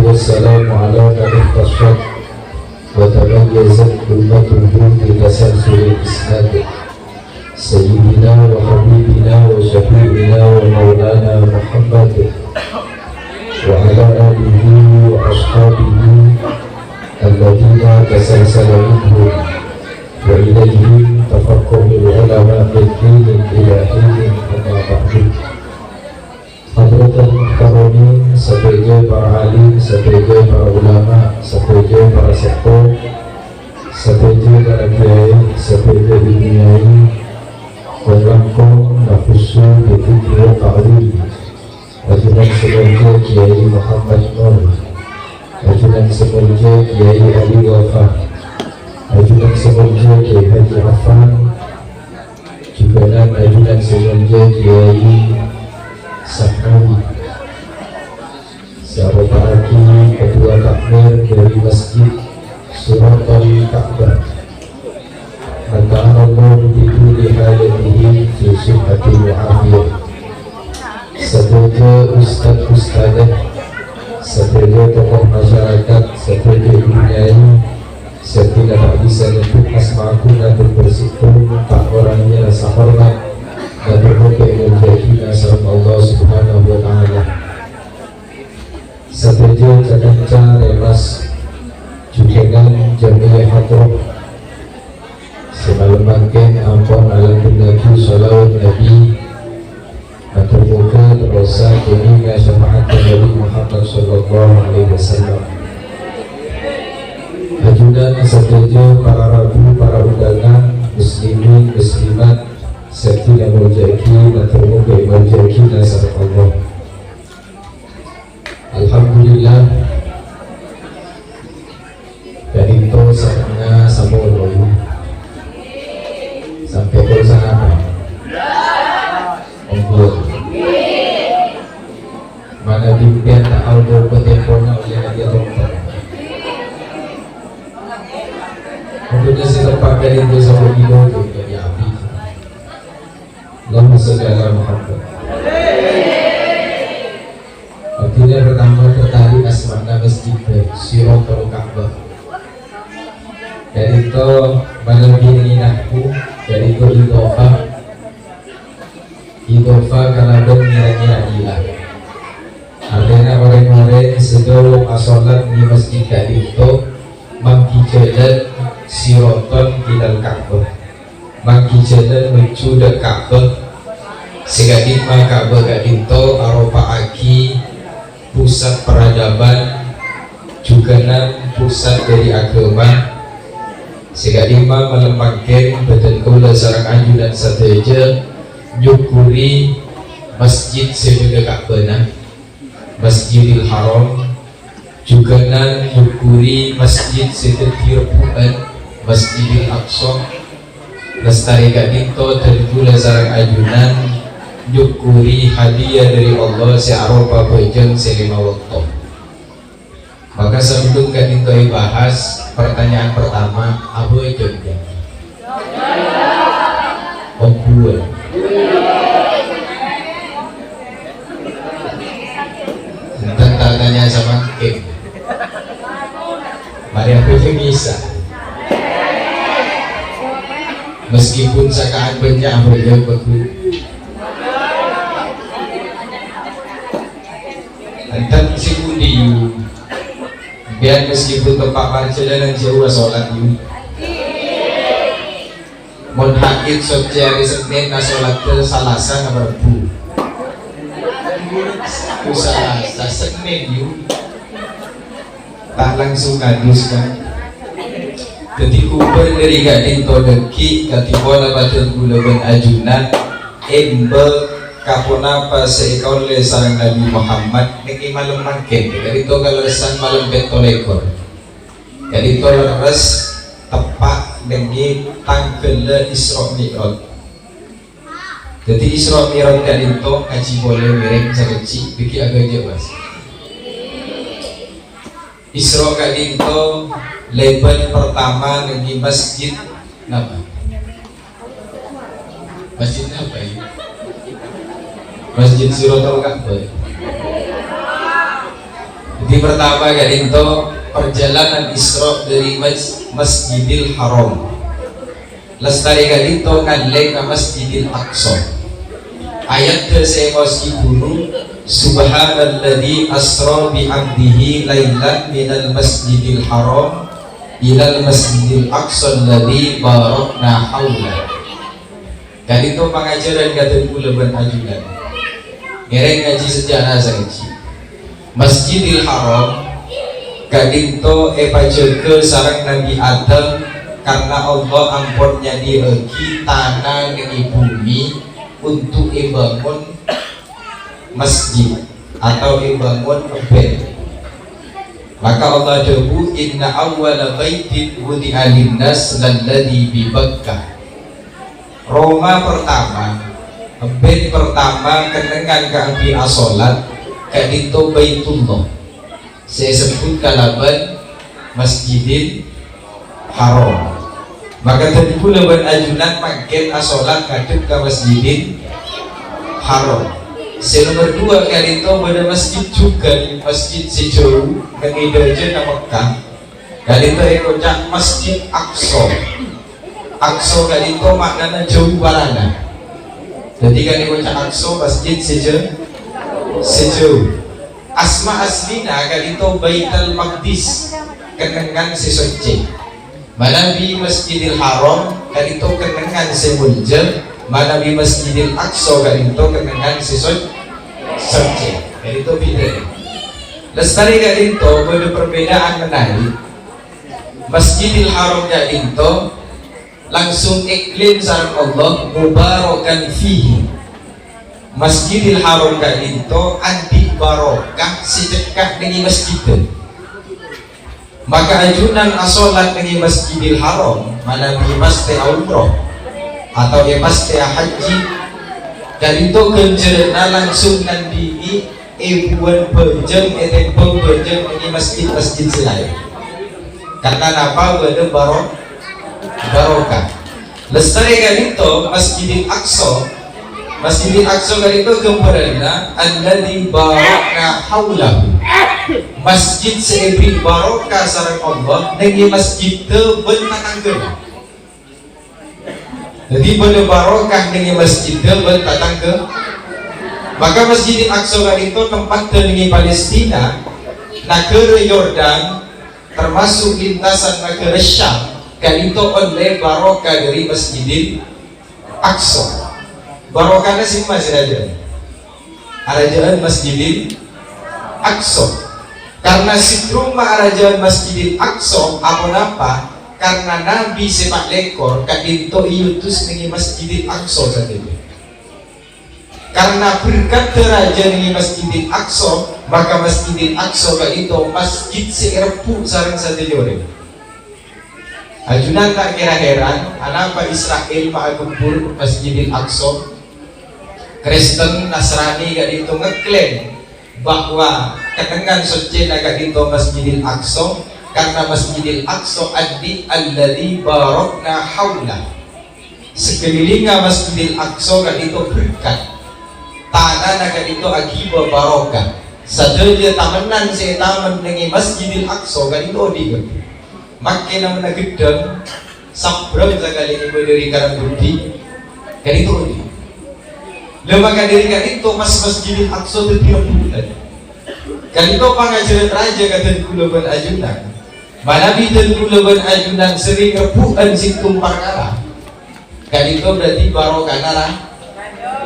والسلام على من اختصت وتميزت أمته بتسلسل الإسناد سيدنا وحبيبنا وشفيعنا ومولانا محمد وعلى آله وأصحابه الذين تسلسل منهم وإليهم تفقه العلماء من حين إلى حين أما بعد. Hadratul Muhtaramin, sebagai para alim, sebagai para ulama, sebagai para sepuh, sebagai para kiai, sebagai dunyai, walangkong nafusu betikri ta'lim, ajudan sebagai Kiai Muhammad Nur, ajudan sebagai Kiai Ali Wafa, ajudan sebagai Kiai Haji Affan, juga dan ajudan sebagai Kiai Saknawi, sahabat Aki, ketua takmir dari Masjid Suratul Ka'bah. Maka Allah begitu dihayatihi fi sihhati wa'afiyah. Sebagai ustaz-ustazah, sebagai tokoh masyarakat, sebagai dunyai, saya tidak bisa menyebut asma'ku dan bersikap tak orangnya rasa hormat dan berhubung menjadi nasab Allah Subhanahu wa ta'ala. Setuju kekenca remas juga dengan jamiah hadrah semalam bangkit ampun alam Nabi sallallahu Nabi atau muka terasa kini syafaat Nabi Muhammad sallallahu alaihi wasallam. Ajudan setuju para rabu, para undangan, muslimin, muslimat, serta yang berjaki dan termuka berjaki nasab Allah. Alhamdulillah, dari itu saatnya sama Allah sampai ke sana Allah mana dimpian tak Allah bertempurna oleh Nabi Allah. Untuk nasi tempat dari itu sama hidup jadi api. Allahumma sholli ala Muhammad. Artinya pertama tertarik asmana masjid Siratul Ka'bah. Dari itu malam ini aku dari itu idofa karena ngira-ngira gila. Artinya orang-orang sebelum asolat di masjid dari itu mangki jalan Siratul Ka'bah, mangki jalan menuju ke Ka'bah. Segadin Ka'bah gadito aropa aki pusat peradaban juga pusat dari agama. Segadima melembangkan badan kaula sareng aju dan sateja nyukuri masjid sebagai Ka'bah, Masjidil Haram, juga nyukuri masjid sebagai Puan, Masjidil Aqsa. Lestari gadito dari kaula sareng ajunan nyukuri hadiah dari Allah searopa bojeng selima waktu. Maka sebelum gadito bahas pertanyaan pertama, apa itu jawabnya? Buan. Tentang tanya sama Kim. Mari aku bisa. Meskipun sakaan banyak berjawab betul. Antan si budi biar meskipun tempat perjalanan jauh sholat yuk mon hakit setiap hari Senin na sholat ke Salasa na Rabu ku Salasa Senin yuk tak langsung ngadus kan ketika kuber dari gading to deki ketika na badan gulaban ajunan embel kapuna pa sa ikaw le sarang Nabi Muhammad niki malam mangkin ganito kalasan malam betolekor ganito leres tepat niki tanggal Isra Mi'raj. Jadi Isra Mi'raj ganito ngaji boleh mireng sareci biki agak jelas. Isra ganito level pertama niki masjid napa? Masjid apa ini? Masjid Siratul Ka'bah. Di pertama kali itu perjalanan Isra dari Masjidil Haram. Lestari kali itu ngaleng ke Masjidil Aqsa. Ayat ke-11 dulu, Subhanalladzi asra bi 'abdihi lailan minal Masjidil Haram ilal Masjidil Aqsa alladzi barakna haula. Kali itu pengajaran kata kula ban ajudan. Ngereng ngaji sejarah sangaji. Masjidil Haram kadinto epajeulkeun sareng Nabi Adam karena Allah ampun nyadi egi tanah di bumi untuk bangun masjid atau bangun bait. Maka Allah debu inna awwala baitin wudi'a linnas lalladzi bi Bakkah. Roma pertama, bait pertama kenengan ka abi asolat kadinto Baitullah. Saya sebut kalaban Masjidil Haram. Maka tadi pula berajunan makin asolat ngadep ke Masjidil Haram. Nomor dua kali itu pada masjid juga di masjid sejauh mengidaja nama Mekah. Kali itu ekocak Masjid Aqsa. Aqsa kali itu maknanya jauh barana. Jadi kali ekocak Aqsa masjid sejauh. Asma aslina kali itu Baitul Maqdis kenengan sesuci. Mana di Masjidil Haram kali itu kenengan semulja. Mana di Masjidil Aqsa kali itu kenengan sesuci. Kali itu beda. Lestari kali itu ada perbedaan menarik. Masjidil Haram kali itu langsung iklim sareng Allah mubarakan fihi. Masjidil Haram kali itu anti barokah sedekah dengan masjid. Maka ajunan asolat dengan Masjidil Haram mana bi pasti umroh atau ya pasti haji dan itu kencerna langsung nanti ibuan berjeng etempel berjeng dengan masjid-masjid selain karena apa ada barokah. Lestari kali itu Masjidil Aqsa kali itu kembarana alladzi barakna haulahu. Masjid seebri barokah sareng Allah dengan masjid teu bentatangkeun. Jadi pada barokah dengan masjid teu bentatangkeun. Maka Masjidil Aqsa kali itu tempat dengan Palestina, negara Yordan termasuk lintasan negara Syam kali itu oleh barokah dari Masjidil Aqsa. Barokahnya sih masih ada. Arajaan Masjidil Aqsa. Karena sitruma arajaan Masjidil Aqsa apa? Karena Nabi sepak lekor kadinto iutus dengan Masjidil Aqsa saja. Karena berkat teraja dengan Masjidil Aqsa, maka Masjidil Aqsa kadinto masjid seerpu sareng saja jore. Ajunan tak kira heran, anapa Israel ma'agumpur Masjidil Aqsa. Kristen Nasrani gak itu ngeklaim bahwa ketengan suci agak itu Masjidil Aqsa karena Masjidil Aqsa alladzi barakna haula. Sekelilingnya Masjidil Aqsa gak itu berkat. Tanah agak itu akibat barokah. Saja tamenan saya taman dengan Masjidil Aqsa gak itu odiga. Makin namanya gedang sabrang sekali ini dari karang budi gak itu odiga. Lembaga dari itu Masjidil Aqsa itu tidak bulan. Kan itu pengajaran raja kata kulaban ajunan. Mana bidan kulaban ajunan sering rebuan situm perkara. Kan itu berarti barokah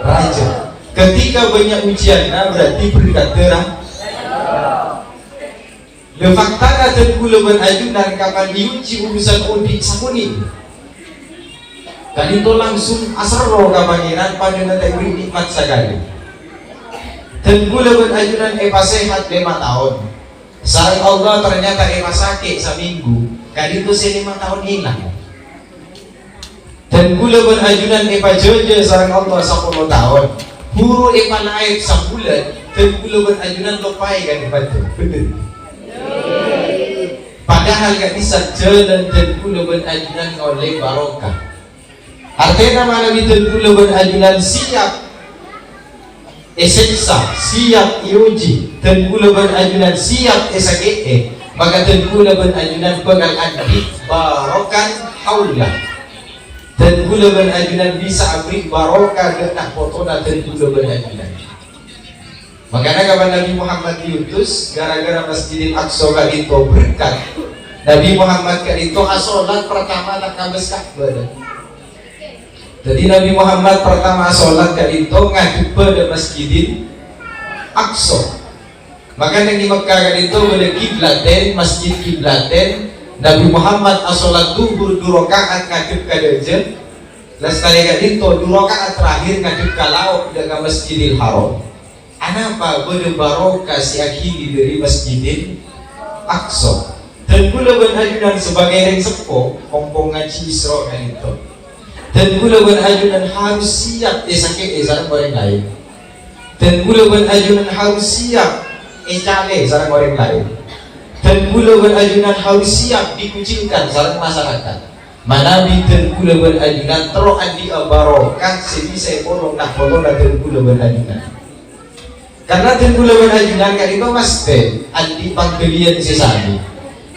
raja. Ketika banyak ujian, berarti berkat terang. Le fakta kata kulaban ajunan kapan diuji urusan odik sakuni. Dan itu langsung asro ke pangeran pada nanti beri nikmat sekali. Dan gula berajunan sehat 5 tahun. Sarang Allah ternyata sakit seminggu. Kali itu 5 tahun hilang. Dan gula berajunan jojo sarang Allah 10 tahun. Huru naik sebulan. Dan gula berajunan lupai kan dibantu. Betul. Padahal gak bisa jalan dan gula berajunan oleh barokah. Artinya mana bitul kula berajunan siap eseksa siap iuji dan kula berajunan siap esage maka dan kula berajunan bakal adi barokan haulah dan kula berajunan bisa abri barokah genah potona dan kula berajunan. Makanya kapan Nabi Muhammad diutus gara-gara Masjidil Aqsa kali itu berkat Nabi Muhammad kali itu asolat pertama tak kabes Ka'bah. Jadi Nabi Muhammad pertama sholat kali itu ngadep pada Masjidil Aqsa. Maka yang di Mekah kali itu pada kiblaten, masjid kiblaten. Nabi Muhammad sholat duhur 2 rakaat ngadep ke dejen. Lestari kali itu 2 rakaat terakhir ngadep ke laut dengan Masjidil Haram. Anapa pada barokah si akhiri dari Masjidil Aqsa. Dan kula berhajunan sebagai yang sepuh kompong ngaji Isra kali itu. Dan kula berajunan harus siap sakit sareng orang lain. Dan kula berajunan harus siap cale sareng orang lain. Dan kula berajunan harus siap dikucilkan sareng masyarakat. Manabi dan kula berajunan terus adi barokah sebisa polong nak polong dan kula berajunan. Karena dan kula berajunan kan itu mesti adi panggelian sesami.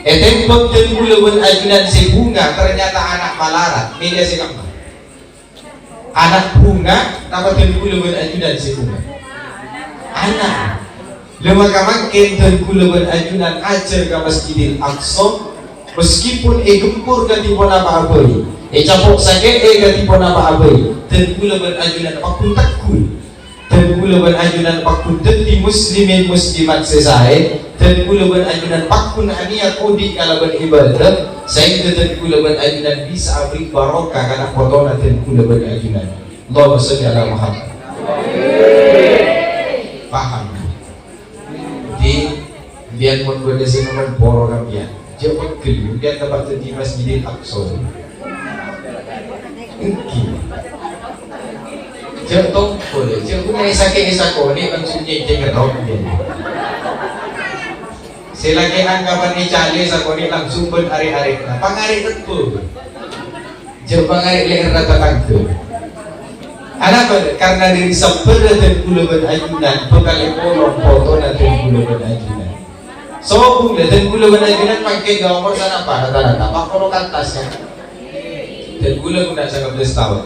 Tempat dan kula berajunan si bunga ternyata anak malarat. Media si kamu. Anak bunga dapat dan kula berajunan si bunga anak lemaka makin dan kula berajunan ajar ke Masjidil Aqsa meskipun gempur katipun apa-apa capok sakit katipun apa-apa dan kula berajunan pakun takul dan kula berajunan pakun dadi muslimin muslimat sesai dan kula berajunan pakun aniat kodi kalau beribadah sehingga dan kula berajunan bisa abri barokah karena potona dan kula berajunan. Allahumma sholli ala Muhammad. Paham? Jadi biar mun boleh sih nomor boro kapian. Jepot kelu biar dapat di Masjidil Aqsa. Jepot boleh. Jepot ni sakit esakoni langsung jeng rok dia. Selagi anggapan icale sakoni langsung ben ari-ari. Pangari tetu. Jepot pangari leher rata tangke. Kenapa? Karena dari sebelah dan kula berajunan bekal polong foto dan kula berajunan. So bunda dan kula berajunan pakai gambar sana apa? Rata-rata pak polong atas kan? Dan kula guna sangat 12 tahun.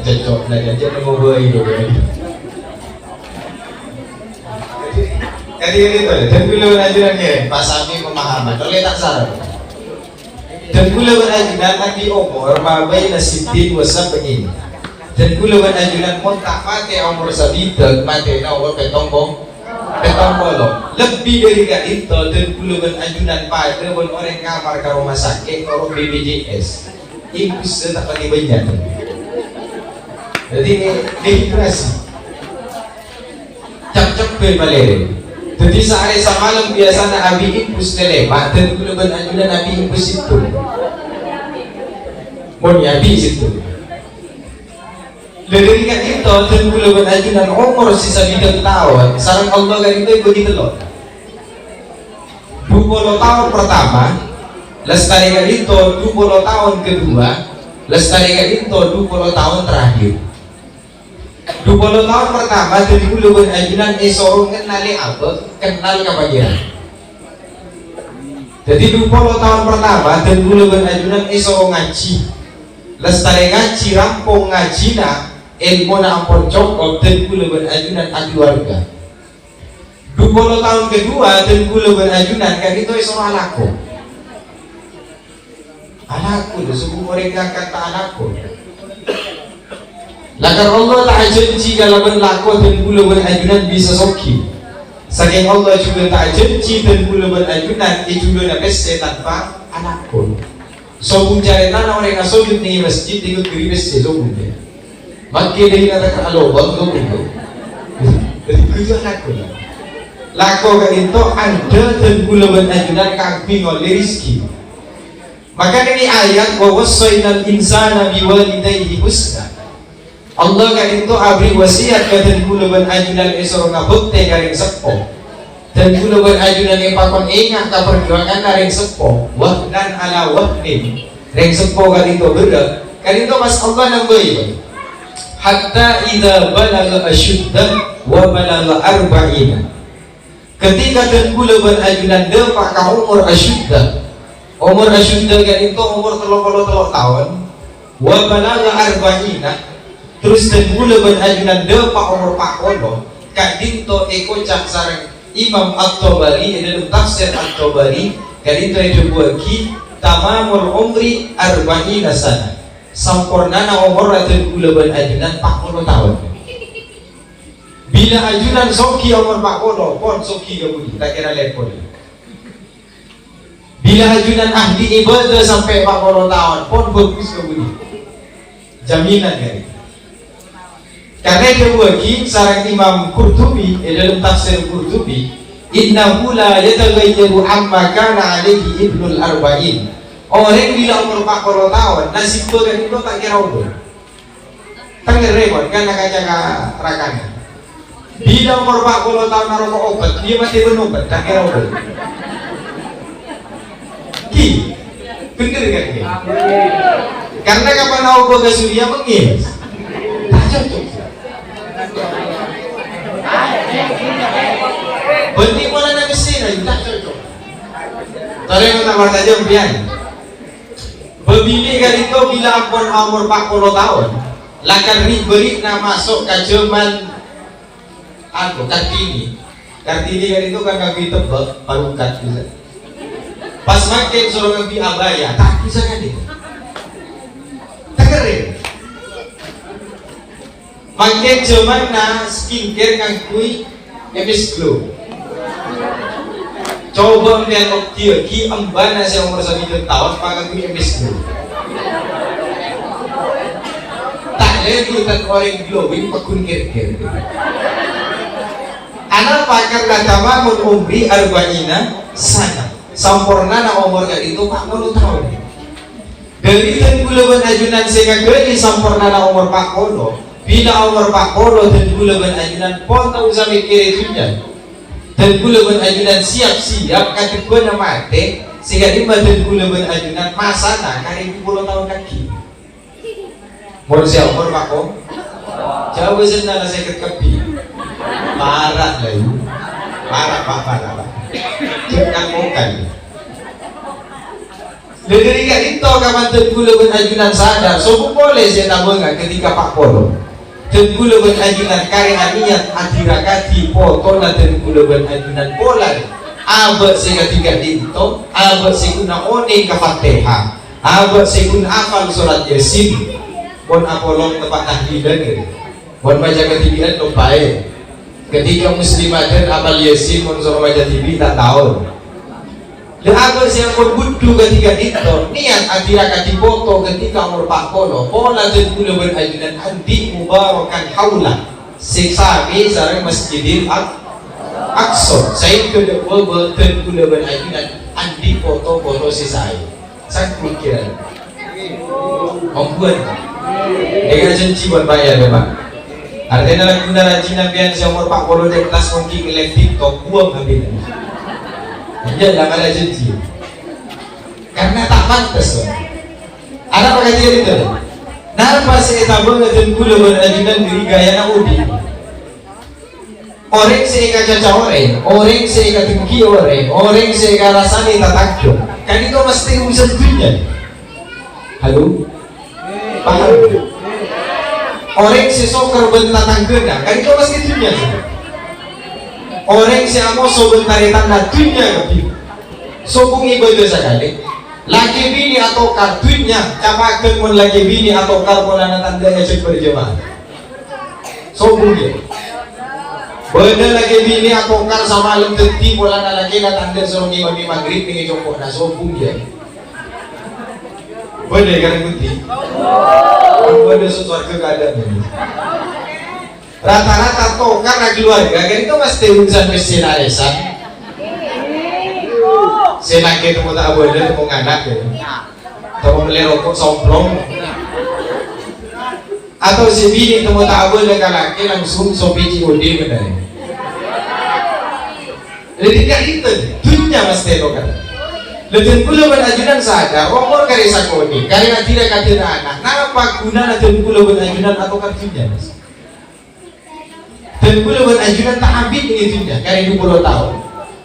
Cocok lah aja nemu buah itu. Jadi itu dan kula berajunan ya. Pak Sami pemahaman. Oleh tak salah. Dan kula berajunan di umur mabai nasibin wasabin. Dan kula berajunan pun tak mati umur sabita mati na umur petong bolong. Lebih dari itu dan kula berajunan pada orang kamar ke rumah sakit orang BPJS. Ibu sudah tak pakai banyak. Jadi dehidrasi. Cap-cap balik. Jadi sehari semalam biasa nak abi impus telemak dan kula berajunan abi impus itu. Mohon abi itu. Dari kan itu dan kula berajunan umur sisa 3 tahun. Sarang Allah kan itu begitu loh. 20 tahun pertama, lestarikan itu 20 tahun kedua, lestarikan itu 20 tahun terakhir. 20 tahun pertama dari kula berajunan sorong kenali apa? Kenal kebajikan. Jadi 20 tahun pertama dan kula berajunan sorong ngaji. Lestari ngaji rampung ngajina ilmu na ampun cokot dan kula berajunan keluarga. 20 tahun kedua dan kula berajunan kan itu sorong anakku. Anakku suku mereka kata anakku. Lakar Allah tak janji kalau berlaku dan kula berajunan bisa soki. Saking Allah juga tak janji dan kula berajunan itu juga besi tanpa anak pun. Sobung cari tanah orang yang sujud di masjid ikut beri besi sobung dia. Makin dari kata alobang sobung tu. Jadi itu anak pun. Laku kan itu ada dan kula berajunan kambing oleh rizki. Maka ini ayat wa wassaynal insana biwalidayhi husna. Allah kan itu abri wasiat ke dan kula berajunan esor ngabukte garing sepo dan kula berajunan ipakon ingat ka perjuangan garing sepo wahdan ala wahnin ring sepo kan itu berat kan itu mas Allah nambahi hatta idza balagha asyudda wa balagha arba'ina, ketika tenggulaban ajunan depak ka umur asyudda kan itu umur 33 tahun, wa balagha arba'ina, terus tenggulaban ajunan depak umur 40 kak dinto ekocak sareng Imam At-Tabari dalam tafsir At-Tabari kan itu buaki tamamul umri arba'ina sana, sampurnana umur tenggulaban ajunan 40 tahun. Bila ajunan soki umur 40 pon soki gabudi tak kira lepon. Bila ajunan ahli ibadah sampai 40 tahun pon bagus gabudi, jaminan kan. Karena dia buaki sarang Imam Qurtubi dalam tafsir Qurtubi, innahu la yataghayyaru amma kana alaihi ibnul arba'in. Orang bila umur 40 tahun nasib bagan itu tak kira ubah. Tengger repot kan nak jaga rakannya. Bila umur 40 tahun naroko obat, dia masih berobat, tak kira ubah. Bener kan ki? Karena kapan obat ke surya mengis, tak cocok. Penting mana nak mesin aja tak cocok. Tadi yang tambah saja pian. Pemilih kan itu bila ampun umur 40 tahun, lakan beri nak masuk ke zaman Kartini kan itu kan kami tebak parukat bisa. Pas makin suruh ngambil abaya, tak bisa kan itu. Tak keren. Makin zaman na skincare ngakui MS Glow. Coba melihat dia ki ambana saya umur 9 tahun pakai MS Glow. Tak lagi tak orang glowing pakun ker-ker. Anak pakar datama mun umri arba'ina sana, sampurna na umur kan itu 40 tahun. Dari tenggulaban ajunan sehingga gani sampurna na umur 40. Bila umur 40 tenggulaban ajunan pon tak usah mikir itunya. Tenggulaban ajunan siap-siap kategori na mati sehingga di tenggulaban ajunan masana kali 20 tahun lagi. Mau siapa umur 40? Jauh sana na saya kekepi. Parah lah itu, parah. Jangan bukan. Dari kat itu kawan tenggulaban ajunan sadar, so boleh saya tambahkan ketika 40. Tenggulaban ajunan karya niat adirakati foto na tenggulaban ajunan pola. Abad saya ketika itu, abad saya guna oning ke Fatihah, abad saya guna hafal surat Yasin, pon apolong tempat tahlilan, pon baca ketibian lupain. Ketika muslimat dan amal Yasin pun suruh baca TV tak tahu. Dan abad saya pun butuh ketika itu niat adirakati foto ketika umur 40 pola tenggulaban ajunan andi mubarakan haulah seksami sarang Masjidil Aqsa. Saya kedua tenggulaban ajunan andi foto-foto sesai. Saya pikiran membuat dengan janji buat bayar memang. Artinya lagu rajin nabian saya umur 40 di atas mungkin ke live TikTok buang habis. Ya lah ada janji. Karena tak pantas. Ada pakai dia itu. Napa saya tabung dengan tenggulaban ajunan diri gaya nak udi. Orang saya kaca orang saya kaca tinggi orang saya kaca rasani tak takjub. Kan itu mesti urusan dunia. Halo, paham? Orang si sokar bentar tanggena, kan itu masih dunia. Orang si amo so bentar tanda dunia lebih. Sobung ibadah sekali. Lagi bini atau kartunya, capakan pun lagi bini atau karbon anak tandanya cek berjemaah. Sobung dia. Bener lagi bini atau kar sama malam teti bola lagi na tanda suruh ngimami maghrib nih jongkok na sobung dia. Bener kan putih. Bener sesuatu keadaan ini. Rata-rata toh karena keluarga kan itu mesti urusan mesin arisan. Senang kita mau tak boleh mau nganak ya. Atau beli rokok somplong. Atau si bini mau tak boleh laki langsung sopi ciudi benar. Jadi kan itu dunia mesti lo kan. Lejen kula ajunan sadar umur kari sakoni kari tidak kadena anak napa guna lejen kula ajunan atau kerjanya dan kula ajunan tak ambil ini dunia kari 20 tahun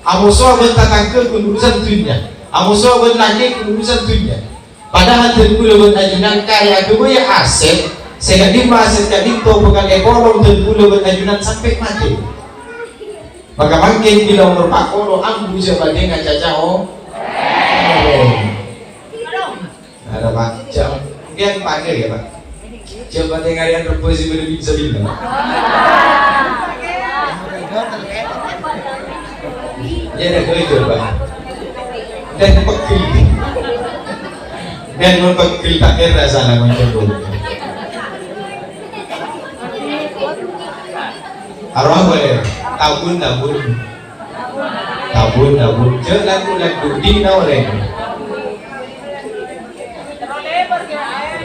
amuso tatangke urusan dunia amuso lagi urusan dunia padahal dan kula ajunan kari agama ya aset sehingga aset kali itu bukan ekonom dan kula ajunan sampai mati maka mungkin bila umur pak kono ambu sebagai ngacacao ada pak jam mungkin panggil ya pak coba dengarin reposi lebih bisa bilang ya ada itu pak dan pekil dan mempekil tak kira salah mencoba arwah boleh tabun lagu di naureng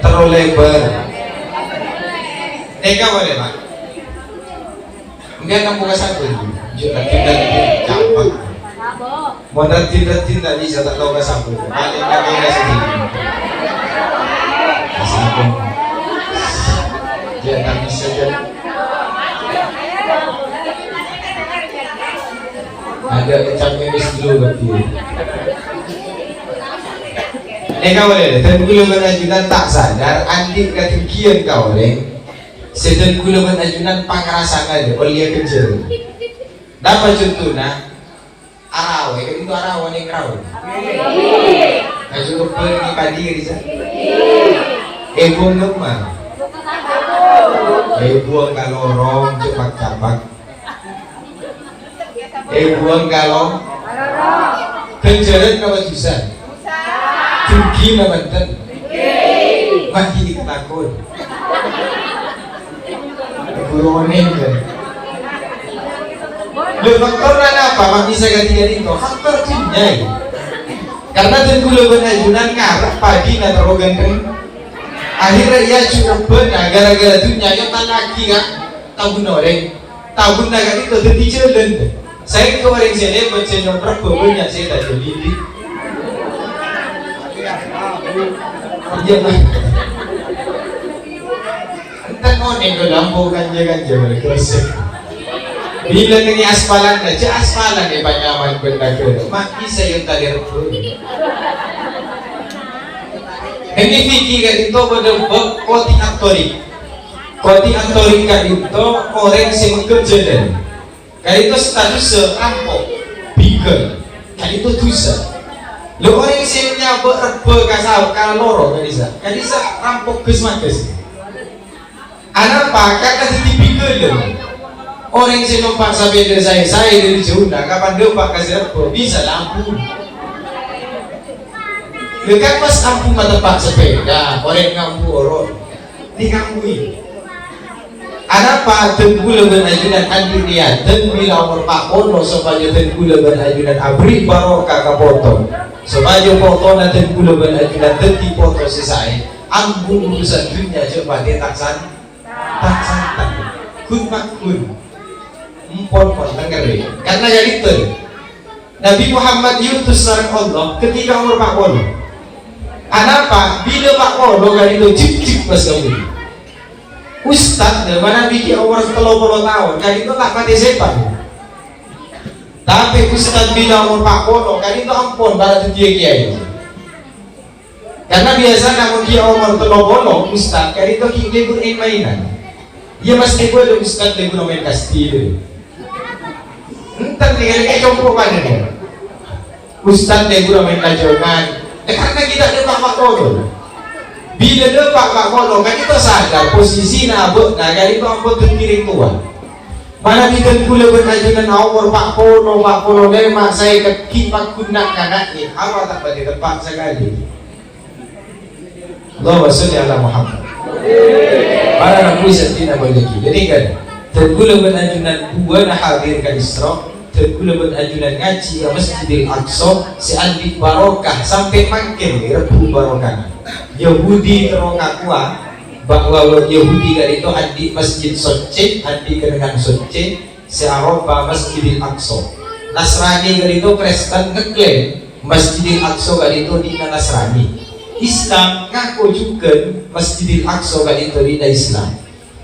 terlalu lebar neka boleh pak mungkin kamu kasar pun tidak campak modal tidak bisa tak tahu kasar pun paling kami sendiri kasar pun dia tak bisa jadi ada kecap medis dulu berarti neka boleh dan kula ajunan tak sadar andik ketinggian kau sedang kula ajunan pangrasa ada oleh kecil dapat contohnya arawe itu arawe yang rawe ajunan pergi padi bisa buang lemah buang kalorong cepat capak buang kalong kenjaran kawajusan Turki namantan mati diketakut kuronin kan faktor apa mak bisa ganti itu faktor dunia karena tenggula ajunan ngarap pagi na terogan kan akhirnya ia cukup benar gara-gara dunia yang tak lagi kan tabun tabun naga itu jadi jalan saya kemarin saya baca nomor banyak saya tak jadi iya entah konek ke lampu ganja berkresek bila ini aspalan aja aspalan ya banyaman benda ke mak bisa yang tadi repu ini fikir kan itu pada koti aktori kan itu orang yang bekerja kan itu status serampok bigger kan itu dosa lo orang yang nyabak kasar kaloro kan bisa rampok kesmakas anak pak karena jadi bigger orang yang numpak sampai saya dari jauh kapan dia pak kasih apa bisa lampu dekat pas lampu mata pak sepeda orang ngampu orang dikambui anak pak tenggula ajunan andi niat dan bila umur pak kono supaya tenggula ajunan abri barokah kapotong supaya potong tenggula ajunan tenti potong sesai ambung urusan dunia coba dia taksan kun makun empon dengerin karena jadi itu Nabi Muhammad diutus sareng Allah ketika umur pak kono anak pak bila pak kono kan itu cip pas kamu Ustaz, mana bikin umur 30 tahun, kan itu tak mati sepan. Tapi Ustaz bila umur 40, kan itu ampun pada dia kiai. Karena biasa namun dia umur 30, Ustaz, kan itu libur mainan. Dia mesti boleh Ustaz libur main kastil. Entah tinggal coba mana dia. Ustaz libur main kajongan. Karena kita ada pak bila dia pak kono kan kita sadar posisi nabuk nah kan itu ampun terkiring tua mana kita kula bernajunan umur pak kono lema saya kekipak kunak kanaknya apa tak pada tempat sekali Allahumma sholli ala Muhammad para nabi sentina boleh jadi kan terkula bernajunan dua nah hadir ke Isra terkula bernajunan ngaji ke Masjidil Aqsa si andi barokah sampai makin rebu barokah Yahudi terongakua bahwa Yahudi dari itu andi masjid Soce, andi kenangan Soce, searoba Masjidil Aqsa. Nasrani dari itu Kristen ngeklaim Masjidil Aqsa kadito di na Nasrani. Islam ngaku juga Masjidil Aqsa kadito di na Islam.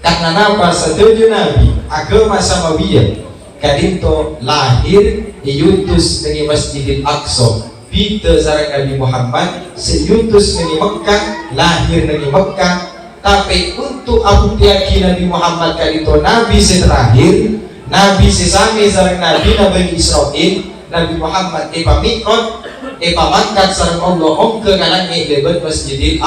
Karena napa sa tujuh Nabi agama Samawiyah kadito lahir diutus dari Masjidil Aqsa. Bida sareng Nabi Muhammad seutus dari Mekah, lahir dari Mekah. Tapi untuk Abu Tiaki Nabi Muhammad kadito Nabi terakhir, Nabi sesami sareng Nabi Nabi Israel, Nabi Muhammad pamikot pamangkat sareng Allah ke kalangit lebat Masjidil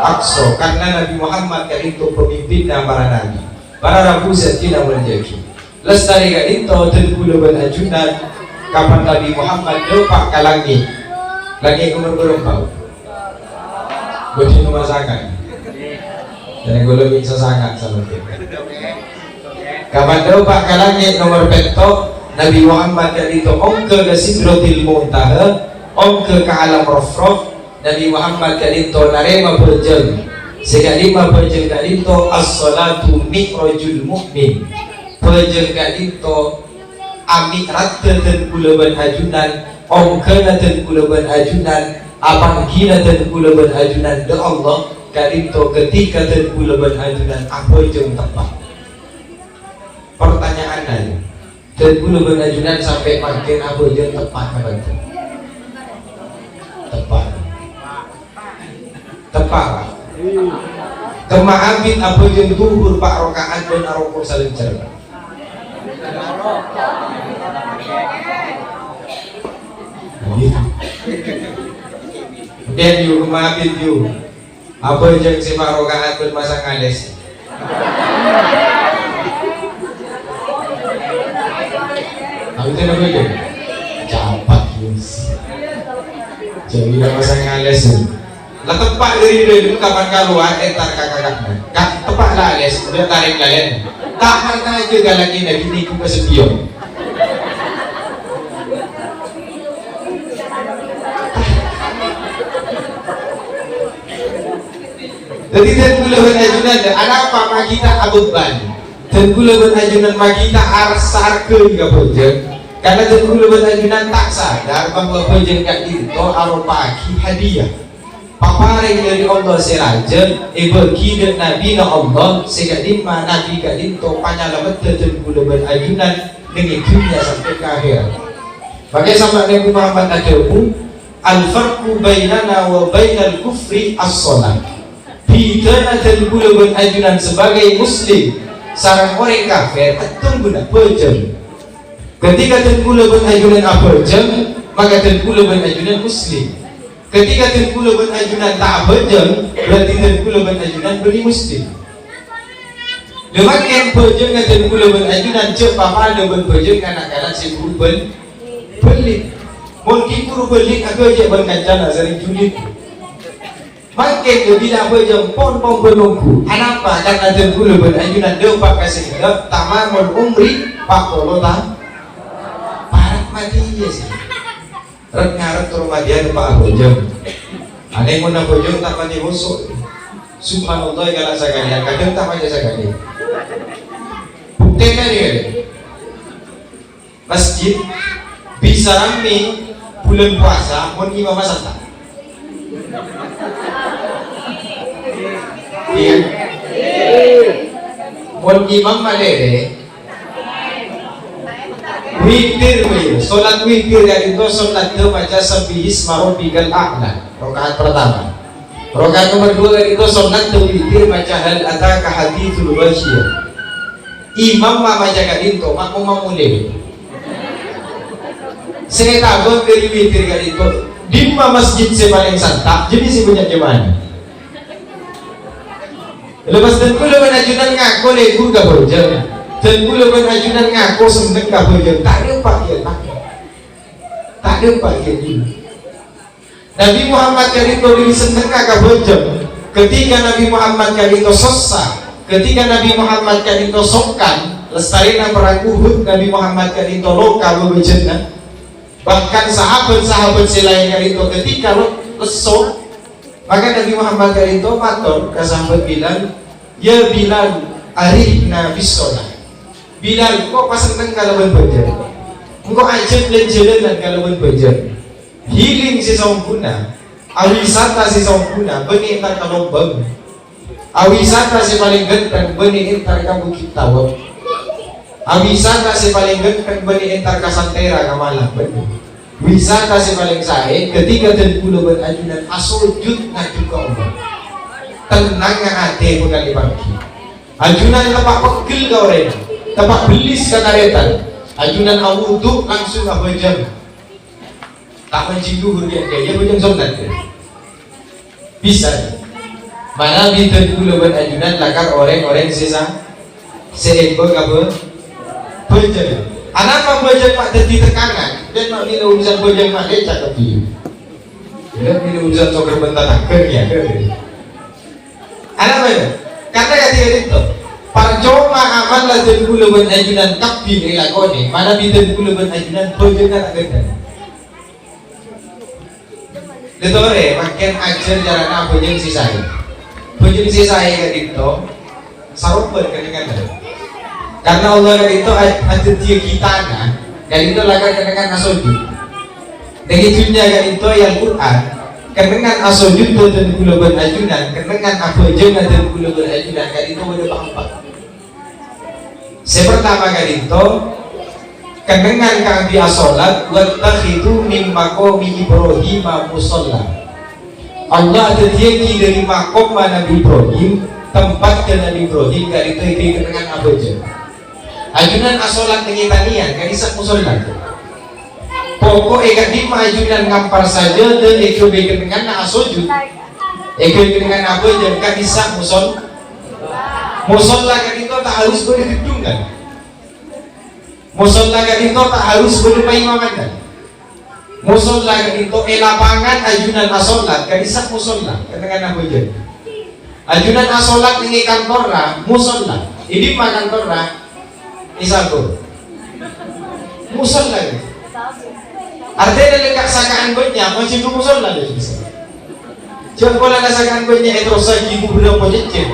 Aqsa. Karena Nabi Muhammad kadito pemimpin para nabi, para rabu satina menjadi lestari kadito tergulaban ajunan. Kapan Nabi Muhammad dopak ke langit, lagi umur berapa? Budi nomor sangat, jadi gue lebih sesangat sama dia. Kapan dopak ke langit nomor petok, Nabi Muhammad dari itu ongke ke Sidratil Muntaha, ongke ke alam Rafraf. Nabi Muhammad dari itu narema berjeng, sekalima berjeng dari itu as-salatu mi'rajul mu'min, berjeng dari itu amikrat dan kulaban ajunan, ongkana dan kulaban ajunan, apangkina dan kulaban ajunan de Allah kadito ketika dan kulaban ajunan apa yang tepat. Pertanyaannya, dan kulaban ajunan sampai makin apa yang tepat apa itu? Tepat. Tepat. Kemahabit apa yang tuhur Pak rokaat dan arokok saling cerita. Dan you rumahit you apa yang si Pak rokaat bermasang ales. Apa itu namanya? Capat yus. Jadi masang ales. Lah tepak dari dulu kapan keluar entar kakak-kakak. Tepak lah ales, udah tarik kalian. Tahan aja galaki lagi ni ku kesepion. Jadi dan gula ajunan ada apa makita abban. Dan gula ajunan makita arsar ke juga bojeng. Karena dan gula ajunan tak sadar bahwa bojeng kat itu arupaki hadiah. Paparing dari Allah seraja bagi dan Nabi na Allah sekadima Nabi kadinto panyalamat dan gula ajunan dengan dunia sampai ke akhir. Pakai sama Nabi Muhammad adabu al-farqu bainana wa bainal kufri as-salat. Bidana dan gula ajunan sebagai muslim sarang orang kafir atau guna pejam. Ketika dan gula ajunan pejam, maka dan gula ajunan muslim. Ketika dan gula ajunan tak pejam, berarti dan gula ajunan beri muslim. Demikian pejam dan gula ajunan cepat pada pejam anak-anak si guru belit. Mungkin guru belit aku aja berkancana sering julit. Makin bila berjam pon penunggu. Kenapa? Karena dengkul berajunan depak kasih hidup taman umri pak kolota parat mati ya sih. Rek ngarep rumah dia pak berjam. Ada yang mau berjam tak mati busuk. Subhanallah kalau sekalian kadang tak mati sekali. Bukti dia. Masjid bisa rame bulan puasa pun imam masal. Iya. Mun imam malere witir solat witir dari itu solat itu baca sabihis marobikal a'la rakaat pertama. Rakaat nomor 2 dari itu solat itu witir baca hal ataka hadithul ghasyiyah. Imam baca kadinto makmum mamule. Saya tahu dari witir kadinto di masjid paling santak jadi si punya jemaah. Lepas dan kula ajunan ngaku legur gak berjam. Dan kula ajunan ngaku seneng gak berjam. Tak ada pak ya tak. Tak ada pak ya. Nabi Muhammad kali itu diri seneng gak berjam. Ketika Nabi Muhammad kali itu sesat, ketika Nabi Muhammad kali itu sokan, lestarikan perang Uhud, Nabi Muhammad kali itu lokal berjana. Bahkan sahabat-sahabat selain kali itu ketika lesok, maka Nabi Muhammad kali itu matur ke sahabat Bilal, ya Bilal arihna bisolah. Bilal kok pas seneng kalawan bajar, engkau ajak jalan kalawan bajar. healing si sampuna, awisata si sampuna, benih entar kalombang, awisata si paling ganteng, benih entar ka Bukit Tawag, awisata si paling ganteng, benih entar ka Santera Kamalang, benih. Wisata si paling sae, ketika dan pulau berajunan asojud na juga Allah. Tenang nga ate mo kali pagi. Ajunan tapak pegil ka orang, tapak belis ka karetan. Ajunan awudu langsung ka bejam. Tak mencium dia dia bejam sunat. Bisa. Mana bidan pulau berajunan lakar orang sisa seembang apa bejam. Anak apa bejam pak jadi tekanan dan nak bila urusan bejam pak dia cakap dia. Bila urusan sokor bentar takkernya. Anak mana? Kata kata itu, percuma amal lah dan pulau ajunan takbir elakone, mana bidan pulau ajunan bojongkan agak. Letore, makin ajar jalan apa bojong sisai. Bojong sisai kan itu, sarupan kan. Karena Allah kan itu ada dia kita nah, dan itu lakukan dengan asojud. Dan itunya kan itu yang Quran. Kenangan asojud dan pulau berajunan, kenangan apa jenah dan pulau berajunan, kan itu ada empat. Pertama kan itu, kenangan kami asolat, wattakhidhu min maqami Ibrahim musalla. Allah ada dia dari makom Nabi Ibrahim, tempat Nabi Ibrahim, kan itu kenangan apa jenah. Ajunan asolat tanian, kan isak musalla. Pokok eka di majunan ngampar saja dan eko beken dengan na asojud, eko dengan apa jam kan bisa musol lah kan itu tak harus boleh gedung kan, musol lah kan itu tak harus boleh paimaman kan, musol lah kan itu lapangan ajunan asolat kan bisa musol lah dengan apa jam, ajunan asolat ini kantor lah musol lah, ini mah kantor lah, isatu musol lah. Artinya dekat sakaan banyak macam tu musola dia bisa. Jangan kalau ada sakaan banyak itu rasa ibu berapa jejak.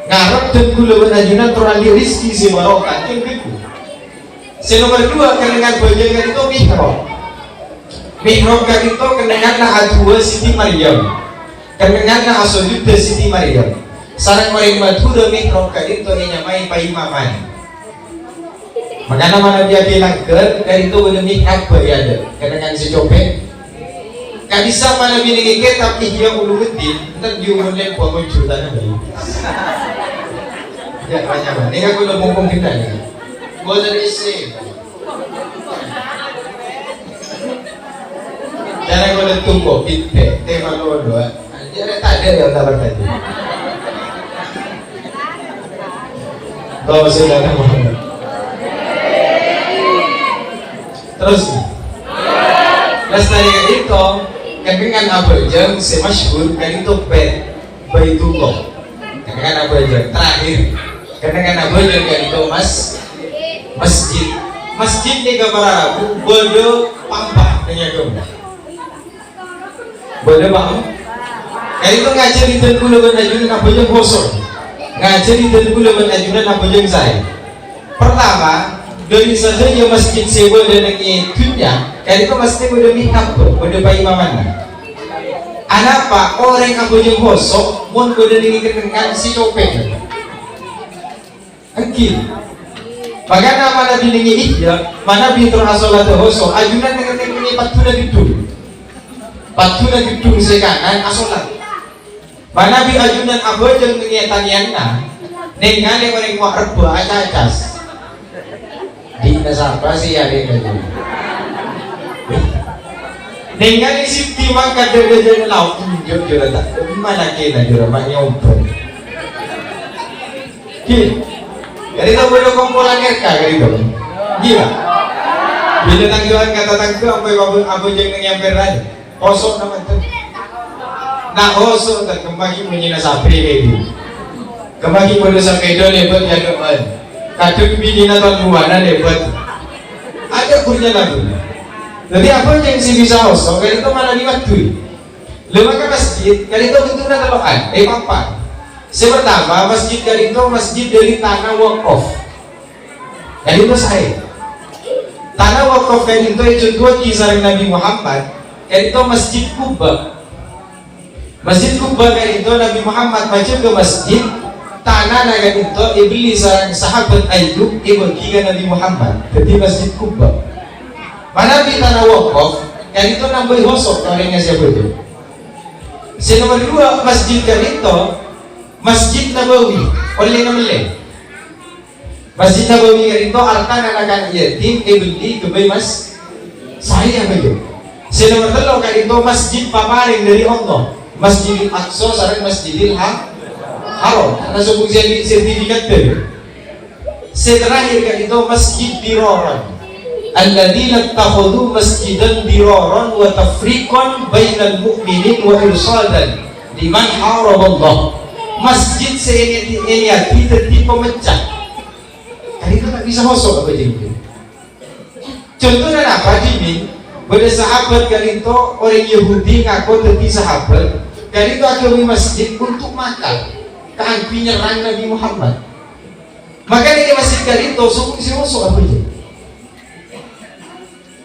Ngarap dan gula berajunan terali rizki si barokah yang kedua. Nomor dua kenangan bajangan itu mihrab. Mihrab kan itu kenangan adua Siti Maryam. Kenangan asojud Siti Maryam. Sarang orang Madura mihrab kan itu nyamai paimaman. Makanya mana dia bilang dari itu boleh mihrab berada kadang si copet kan bisa mana bilang tapi dia ulu betin ntar dia mulai buang munculan bayi ya banyak banget ini aku udah ngomong kita nih gue dari istri jangan gue udah tunggu pitpe tema lo doa jadi tak ada yang tak tadi kau sudah Muhammad. Terus tadi kan itu kenangan apa jam semasyhur kan itu Baitullah kenangan apa jam terakhir kenangan apa jam kan itu masjid ni gambar Arab bodoh pampa dengan kamu bodoh paham kan itu ngajar di Tengku Leban Ajunan apa jam kosong ngajar di Tengku Leban Ajunan apa jam saya pertama dari saja yang masjid sewa dan yang dunia, kali itu masjid boleh mihrab, boleh bayi mana? Anak pak orang yang boleh bosok, mohon boleh dengan si copet. Angkil. Bagaimana mana bilingi ihya, mana bintur asolat bosok, ajunan dengan patuna gedung sekanan asolat. Mana bi ajunan abojeng dengan tanianna, dengan yang orang muak reba acas. Di siapa sih ada yang gitu? Dengan isi timang kadang-kadang laut tunjuk juga tak mana kena juga maknya umpan. Gila, jadi tak boleh kumpulan RK gitu. Gila, bila tangguhan kata tangguh apa jangan yang berani kosong nama tu. Nak kosong tak kembali punya nasabri itu. Kembali pada sampai dah lebat yang keman. Kadang bini natan buana lebat. Ada kurnya lagu. Jadi apa yang si bisa kosong? Kali itu mana di waktu? Lembaga masjid kali itu bentuk natalaan. Papan. Pertama masjid kali itu masjid dari tanah wakaf. Kali itu saya. tanah wakaf kayak itu contoh kisah Nabi Muhammad kayak itu Masjid Kuba. Masjid Kuba kayak itu Nabi Muhammad maju ke masjid tanah naga itu iblis sarang sahabat Ayub ibagi Nabi Muhammad jadi Masjid Kuba. Mana di tanah wakaf kayak itu nambah hosok orangnya siapa itu. Nomor 2 masjid kan itu Masjid Nabawi oleh namanya Masjid Nabawi kan itu artan anak yatim iblis kebai mas saya begitu. Nomor 3 kan itu masjid paparing dari Allah Masjidil Aqsa sareng Masjidil Haram karena sebut jadi sertifikat deh. Terakhir kan itu Masjid Diraron alladzina takhudhu masjidan diraron wa tafriqan bainal mu'minin wa irsadan liman haraballah. Masjid ini jadi pemecah. Kan itu tak bisa masuk apa jadi. Contohnya apa Jimin? Pada sahabat kali itu orang Yahudi ngaku jadi sahabat. Kali itu agami masjid untuk makan. Keangpi nyerang Nabi Muhammad. Maka di masjid kali itu si masuk apa jadi?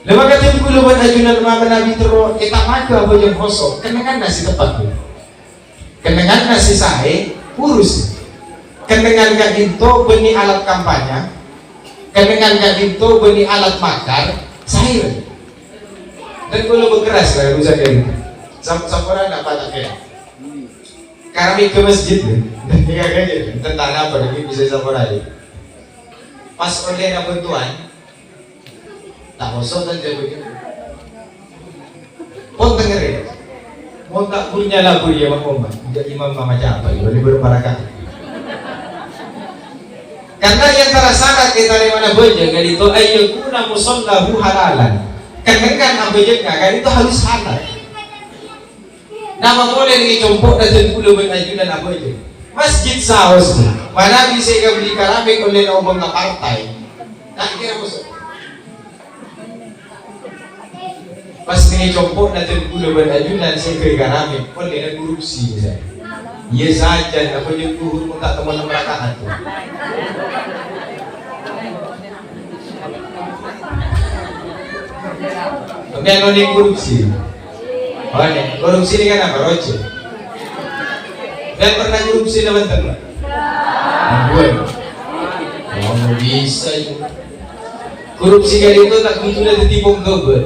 Lepas kata dulu buat ajunan rumah Nabi terus kita makan apa yang kosong. Kenangan nasi tepat tu. Kenangan nasi sahe urus. Kenangan kat itu beni alat kampanye. Kenangan kat itu beni alat makar sahe. Dan kalau berkeras lah usaha kayak gitu. Sampurna nak patah kayak. Kami ke masjid dan tiga kali tentang apa lagi bisa sampurna ini. Pas oleh nak bantuan, tak kosong dan jauh begitu. Pon dengerin. Mau tak punya lagu dia Muhammad. Jadi imam macam apa? Boleh berparakat. Karena yang terasa kita dari mana boleh jadi itu ayyukuna musallahu halalan. Kan abjadnya kan itu harus halal. Nama boleh dicompok dan pulau bertajudan apa itu? Masjid saus. Mana bisa beli keramik oleh orang ke partai? Tak kira masuk. Pas dicompok dan pulau bertajudan saya ke keramik oleh korupsi misalnya. Iya saja, apa yang tuhur pun tak teman merakaat tu. Kemudian non korupsi. Oh ini korupsi ini kan apa? Roce. Dan pernah korupsi dalam tempat? Gue. Oh bisa. Korupsi kali itu tak butuh dari tipung gober.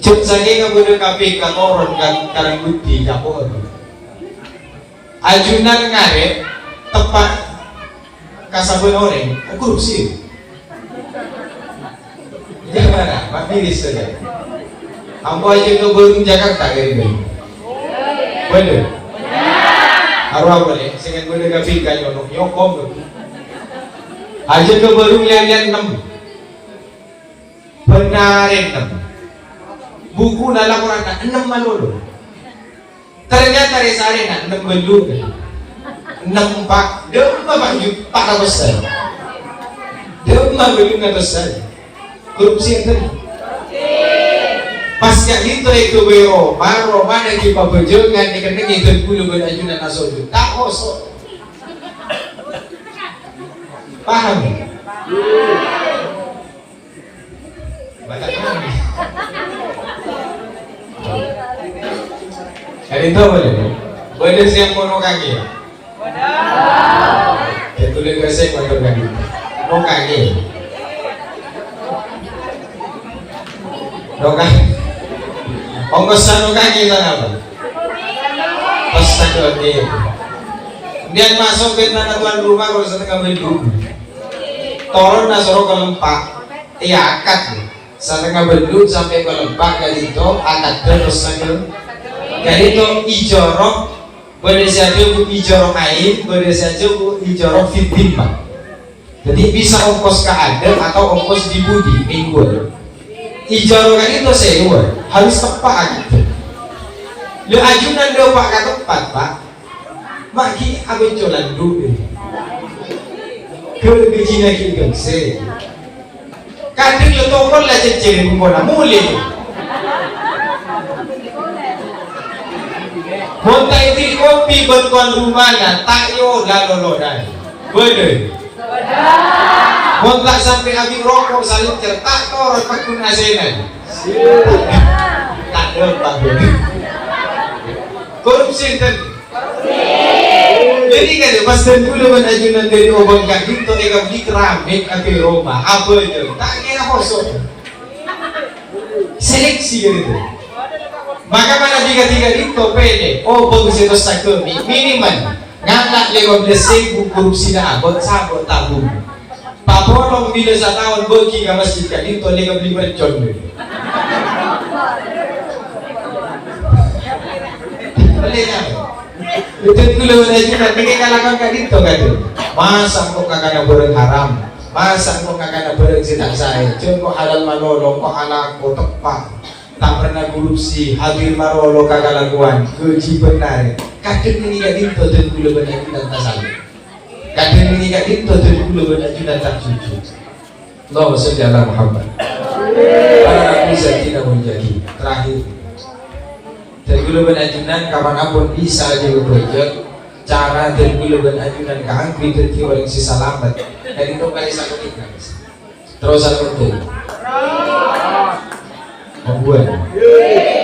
Cuk sange kamu KPK koron kan karang bukti capor. Ajunan ngaret tepat kasabun orang korupsi. Gimana? Pak Miris saja. Ambo aja ke Bandung Jakarta kayak gini. Boleh? Arwah boleh. Sengat boleh kapit kan nyokom. Aja ke Bandung lihat 6. Benarin 6. Buku dalam Quran 6 malolo. Ternyata resari nak 6 belum. 6 pak. Demam baju para besar. Demam belum nggak besar. Korupsi yang tadi. Pas kat itu Roma dan kita berjangan dikena kita bulu berajunan asal itu tak kosong. Paham? Batak mana? Hari itu boleh? Boleh siap mono kaki? Boleh. Kita boleh kasih mono kaki. Mono kaki. Doka, ongkos sanu kaki sana apa? Pas tak dia. Kemudian masuk ke tanah tuan rumah kalau setengah belu. Turun nasoro ke lempak, akad. Setengah belu sampai ke lempak kali itu akad terus saja. Kali itu ijoroh, boleh saja bu ijoroh air, boleh saja bu ijoroh fitimah. Jadi bisa ongkos ke ada atau ongkos di budi minggu. Ijarokan itu sewa harus tepat gitu. Lu ajunan dia pak kat tepat pak. Maki abis jalan dulu. Kalau begini kita se. Kadang lu tokol lah cecil bukan mulai. Montai di kopi bantuan rumahnya tak yo lalu dah. Boleh. Mau tak sampai habis rokok saling certak orang pakun asenan. Tak ada pakun. Korupsi kan. Jadi kan pas dulu ajunan dari obang kaki itu eka beli keramik ke Roma apa itu tak kira kosong seleksi gitu. Maka mana tiga itu pede bagus itu sakit minimal ngangkat 15.000 korupsi dah abot sabot tabung papolong bila setahun bagi ke masjid kan itu eka beli mercon bolehnya betul dulu ajunan tinggal kalakan kan itu kan masa kok kakak bereng haram masa kok kakak bereng sidak saya kok halal malolo kok halal kok tepat tak pernah korupsi hadir marolo kakak lakuan keji benar kadang ini gak dinto dan gula banyak dan tak salah kadang ini gak dinto dan gula banyak dan tak jujur Allahumma sholli ala Muhammad para bisa tidak menjadi terakhir dan gula ajunan kapanapun bisa aja bekerja cara dan gula ajunan keangkri dan orang si salamat dan itu kali satu ikan terus satu betul membuat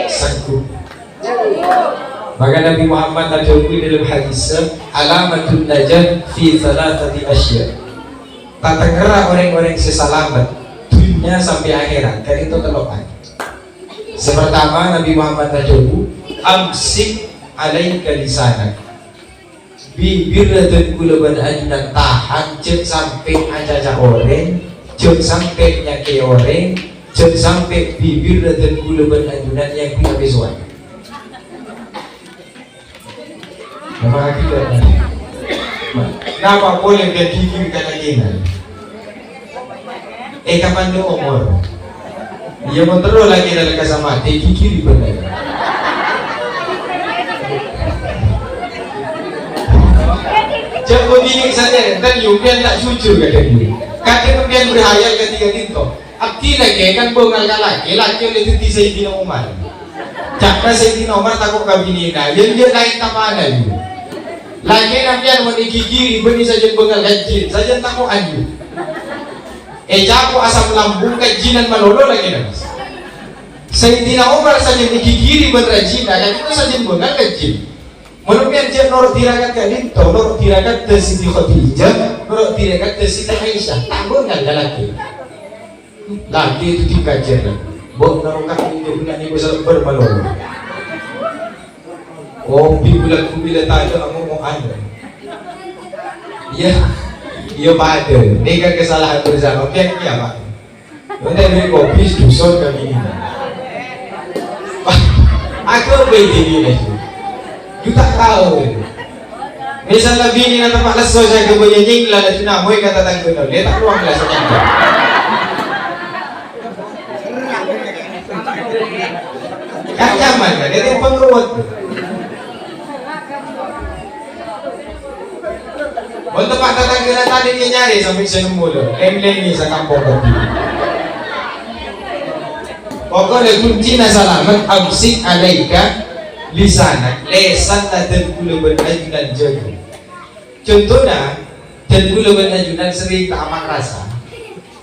sanggup maka Nabi Muhammad terjadi dalam hadis alamatun najah fi thalathati asya tata gerak orang-orang si salamat dunia sampai akhirat dan itu terlepas. Sepertama Nabi Muhammad tajabu amsik alaika lisanak bibir dan gulaban ajunan tahan cek sampai aja orang cek sampai nyake orang cek sampai bibir dan gulaban ajunan yang punya besuan nama kita kenapa boleh dan gigir kanaginan kapan dia umur dia mau terus lagi dalam kasama teki kiri benar jangan begini saja dan yubian tak jujur kata dia kata kemudian berhayal ketika itu abdi lagi kan bengal laki oleh titi Sayyidina Umar cakap Sayyidina Umar takut kabinina yang dia lain tamana dia lagi nampian mau digigiri benih saja bengal kajin saja takut anju jago asam lambung kajinan malolo lagi nafas. Sayyidina Umar saja digigiri berajina dan itu saja bengal kajin. Menurutnya dia norok tirakat kalinto, norok tirakat ke Siti Khadijah, norok tirakat ke Siti Aisyah. Tak bengal lagi. Lagi itu dikajar. Buat narokat itu punya ibu bermalolo. Bila tanya ngomong anda. Iya. Iya Pak ada, ini kan kesalahan bersama, kan iya Pak. Nanti beli kopi, dusun kami ini. Aku begini nih, kita tahu. Misalnya bini nanti Pak Leso saya kebanyakan lalu cina, mau kata tanggung dia tak luang lah senyap. Kan nyaman kan, dia pengeruat. Untuk Pak tetangga tadi dia nyari sampai seneng mulu, lem-lemi sa kampung kopi. Pokoknya kunci nasalamat absik alaika lisanak lesan dan gula berajunan jago. Contohnya dan gula berajunan sering tak aman rasa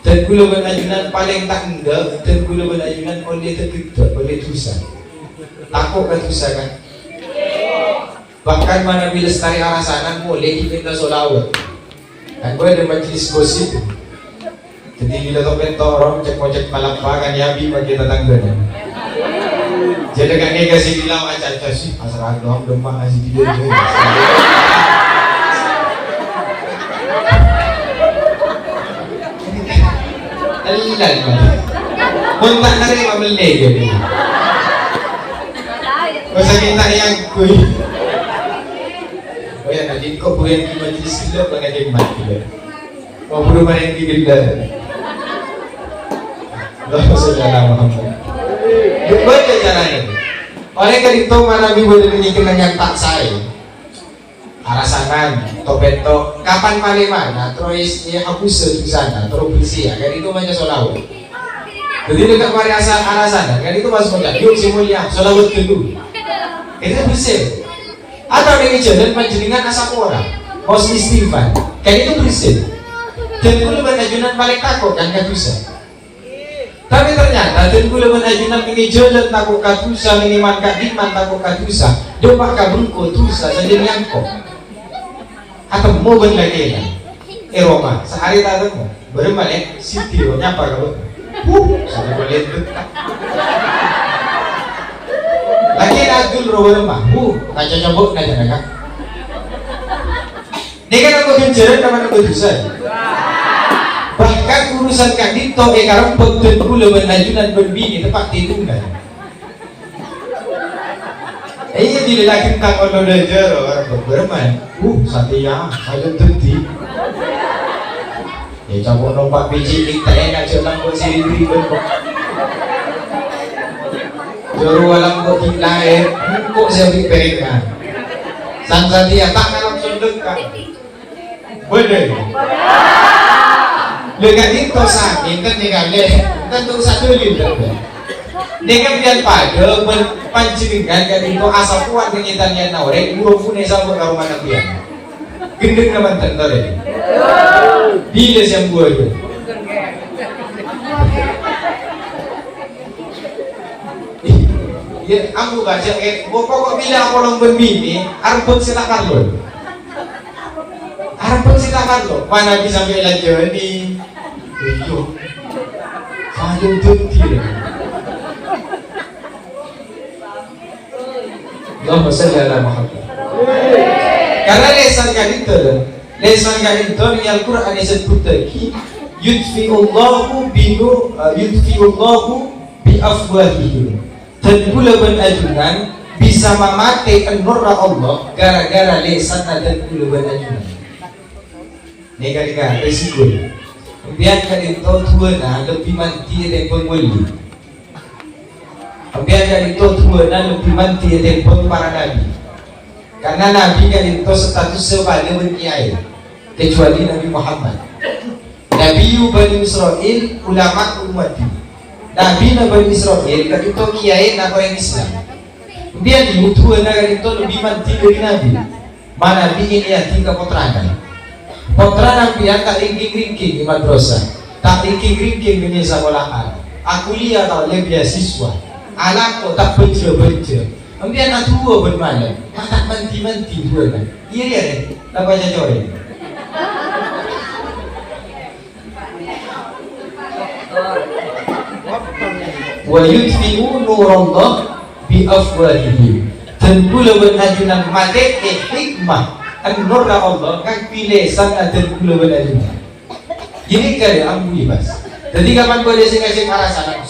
dan gula berajunan paling tak enggak dan gula berajunan oleh tergedor oleh dosa. Takut kan dosa kan? Bahkan mana bila setari arah sana boleh kita solawat. Dan gue ada majlis gosip. Jadi bila topeng torong cek palampakan yabi bagi tetangganya. Jadi kan dia kasih bilang macam sih asal doang demak kasih tidur. Allah. Muntak nari mamele jadi. Masa kita yang kui. Oh ya, nanti kau boleh di majlis kita bagaimana dia mati dia. Kau belum ada yang digila. Allah Subhanahu Muhammad. Baca caranya. Oleh kerana itu mana Nabi boleh menyingkirkan yang tak saya. Arasangan, topeto, kapan paling mana? Terus dia hapus di sana, terus bersih. Kan itu banyak solawat. Jadi dekat mari arasangan, kan itu masuk macam. Yuk si mulia, solawat dulu. Itu bersih. Atau dengan jalan panjenengan asap orang mau istighfar kan itu bersih dan kula ajunan paling takut kan katusa. Tapi ternyata dan kula ajunan ini jalan takut katusa, ini man kadiman takut katusa, dopak kabengko tusa saja nyangkok. Atau mau ben lagi kan? Roma sehari tak temu, berempat sitio nyapa kalau, sudah boleh dekat. Lagi agul roba rumah, kaca cabut kaca nakak. Ini kan aku genceran sama aku dosa. Bahkan urusan kak dito karena betul kula benajunan berbini tepat titunggan. Iya dilelakin tak kalau belajar orang bermain. Satya, saya terti. Ya cabut nompak biji kita enak jalan buat siri ribet kok. Juru alam kok lahir, kok saya berikan. Sang Satya tak langsung dekat. Boleh. Lekat itu sakit kan tinggalnya, tentu satu liter. Dengan biar pada pancingan kan itu asal kuat kenyataan naure, burung pun esok berkarung mana dia. Gendeng nama tentar ini. Bila yang buat itu. Ya, aku baca pokok bila aku orang berbini, arbut silakan loh. Arbut silakan loh. Mana bisa bela jadi. Iyo, kalian tentir. Allahumma salli ala Muhammad. Karena lesan kadito ni Al-Quran disebut lagi yudfi'ullahu bi afwahihim. Dan pula benajunan bisa memakai nurra Allah gara-gara lesan dan pula benajunan. Nega resiko. Biar kadito tua na lebih manti dari pemuli. Biar kadito tua na lebih manti dari para nabi. Karena nabi kadito status sebagai kiai, kecuali Nabi Muhammad. Nabi Bani Israel ulama ummati. Nabi Bani Israel kadito kiai na orang Islam. Biar di tua na kadito lebih manti dari nabi. Mana nabi ini yang tinggal potrangan. Potra nabi yang tak ringking-ringking di madrasah, tak ringking-ringking di sekolahan. Aku lihat tau dia beasiswa, anakku tak beja-beja. Kemudian anak tua bermalam, tak menti-menti dua kan? Iya dia deh, tak baca coy. Wa yudfi'u nurallah bi afwahihim. Dan pula benajunan mate hikmah. An-nurra Allah kan pilesan ada gula benajunan. Ini kali ambu ibas. Jadi kapan boleh sing-sing arasan?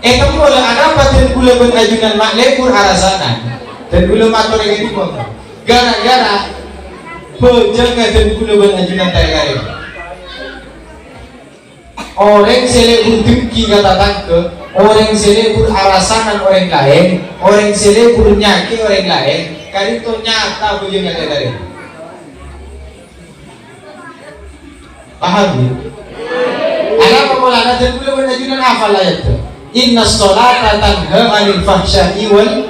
Kamu boleh ada apa dan gula benajunan mak lebur arasanan. Dan gula matur yang itu gara-gara pejaga dan gula benajunan tarik. Orang selebur dengki kata tangke, orang selebur arasanan orang lain, orang selebur nyaki orang lain, kali itu nyata bujungnya dari. Paham ya? Ada pemulana dan belum menajunan hafal ayat itu. Inna sholata tanha 'anil fahsya'i wal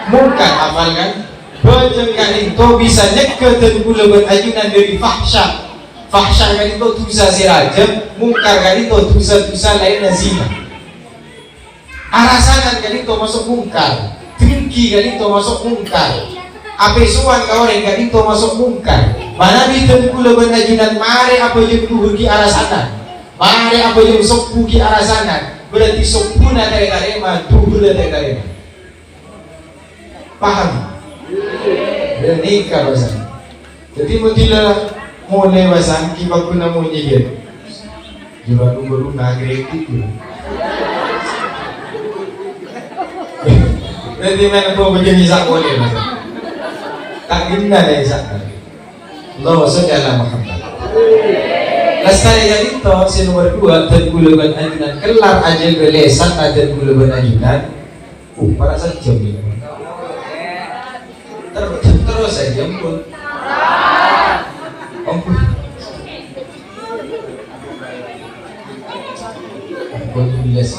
munkar, hafal kan? Bujungkan itu bisa nyegah dan belum menajunan dari fahsya. Fahsya kan itu dosa siraja, mungkar kan itu dosa-dosa lain zina. Arasanan kan itu masuk mungkar, dengki kan itu masuk mungkar, apesuan kau orang kan itu masuk mungkar. Mana bidan kula benajunan mare apa yang duhurki arasanan, mare apa yang sopuki arasanan, berarti sopuna dari duhur dari. Paham? Dan ini kawasan. Jadi mutilah mulai wasan kibag ko na mo nyigit. Diba nung nag-react ko. Jadi mana po begini isa ko ulit. Tagin na isa. Allah salli ala Muhammad. Lastari yang itu si nomor 2 dan gulaban ajunan kelar aja belesan dan gulaban ajunan. Para saja gitu. Terus aja pun. Ampun. Ampun bilas.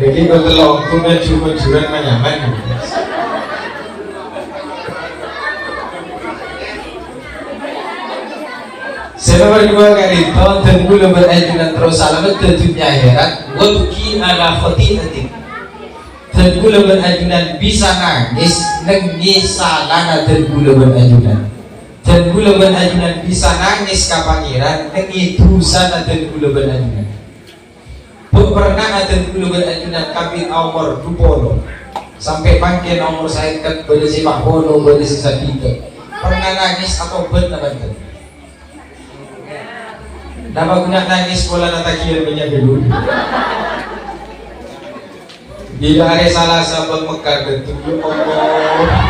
Jadi kalau telongku cuma juran nyaman. Nomor dua kali itu tengku lebar ajunan terus alamat ke dunia akhirat wabki ala khoti'atik. Tengku lebar ajunan bisa nangis nangis salana tengku lebar ajunan. Tengku lebar ajunan bisa nangis ka pangeran nangis dosa na tengku lebar ajunan. Pernah tengku lebar ajunan kami umur 20 sampai pangke nomor saya kat pada sepak bola pada sesakita. Pernah nangis atau benar benar. Nama guna nangis bola natakian banyak dulu. Bila hari salah sabang mekar betul Allah.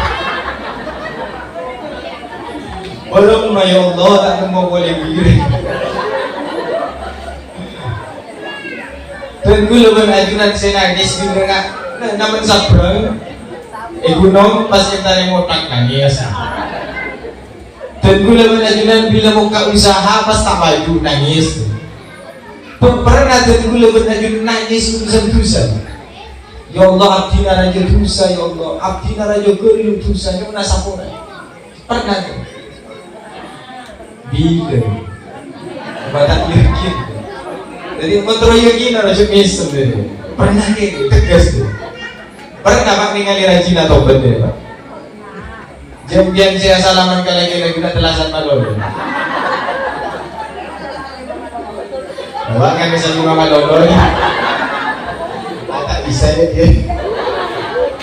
Belum ya Allah tak mau boleh begini. Tengku leban ajunan saya nangis di tengah namun sabrang. Gunung pas kita mau tak nangis. Dan gula benajunan bila muka usaha pas tak baju nangis. Pernah dan gula benajunan nangis urusan dosa. Ya Allah abdi naraja dosa ya Allah abdi naraja gerilu dosa yang mana sapura. Pernah tu. Bila batak yakin. Jadi kontrol yakin naraja mesem dia. Pernah ke tegas tu. Pernah pak ningali rajin atau benda pak. Jembian saya salaman kali-kali guna telasan malolo. Bawa kan bisa juga malolo ni. Tak bisa dia.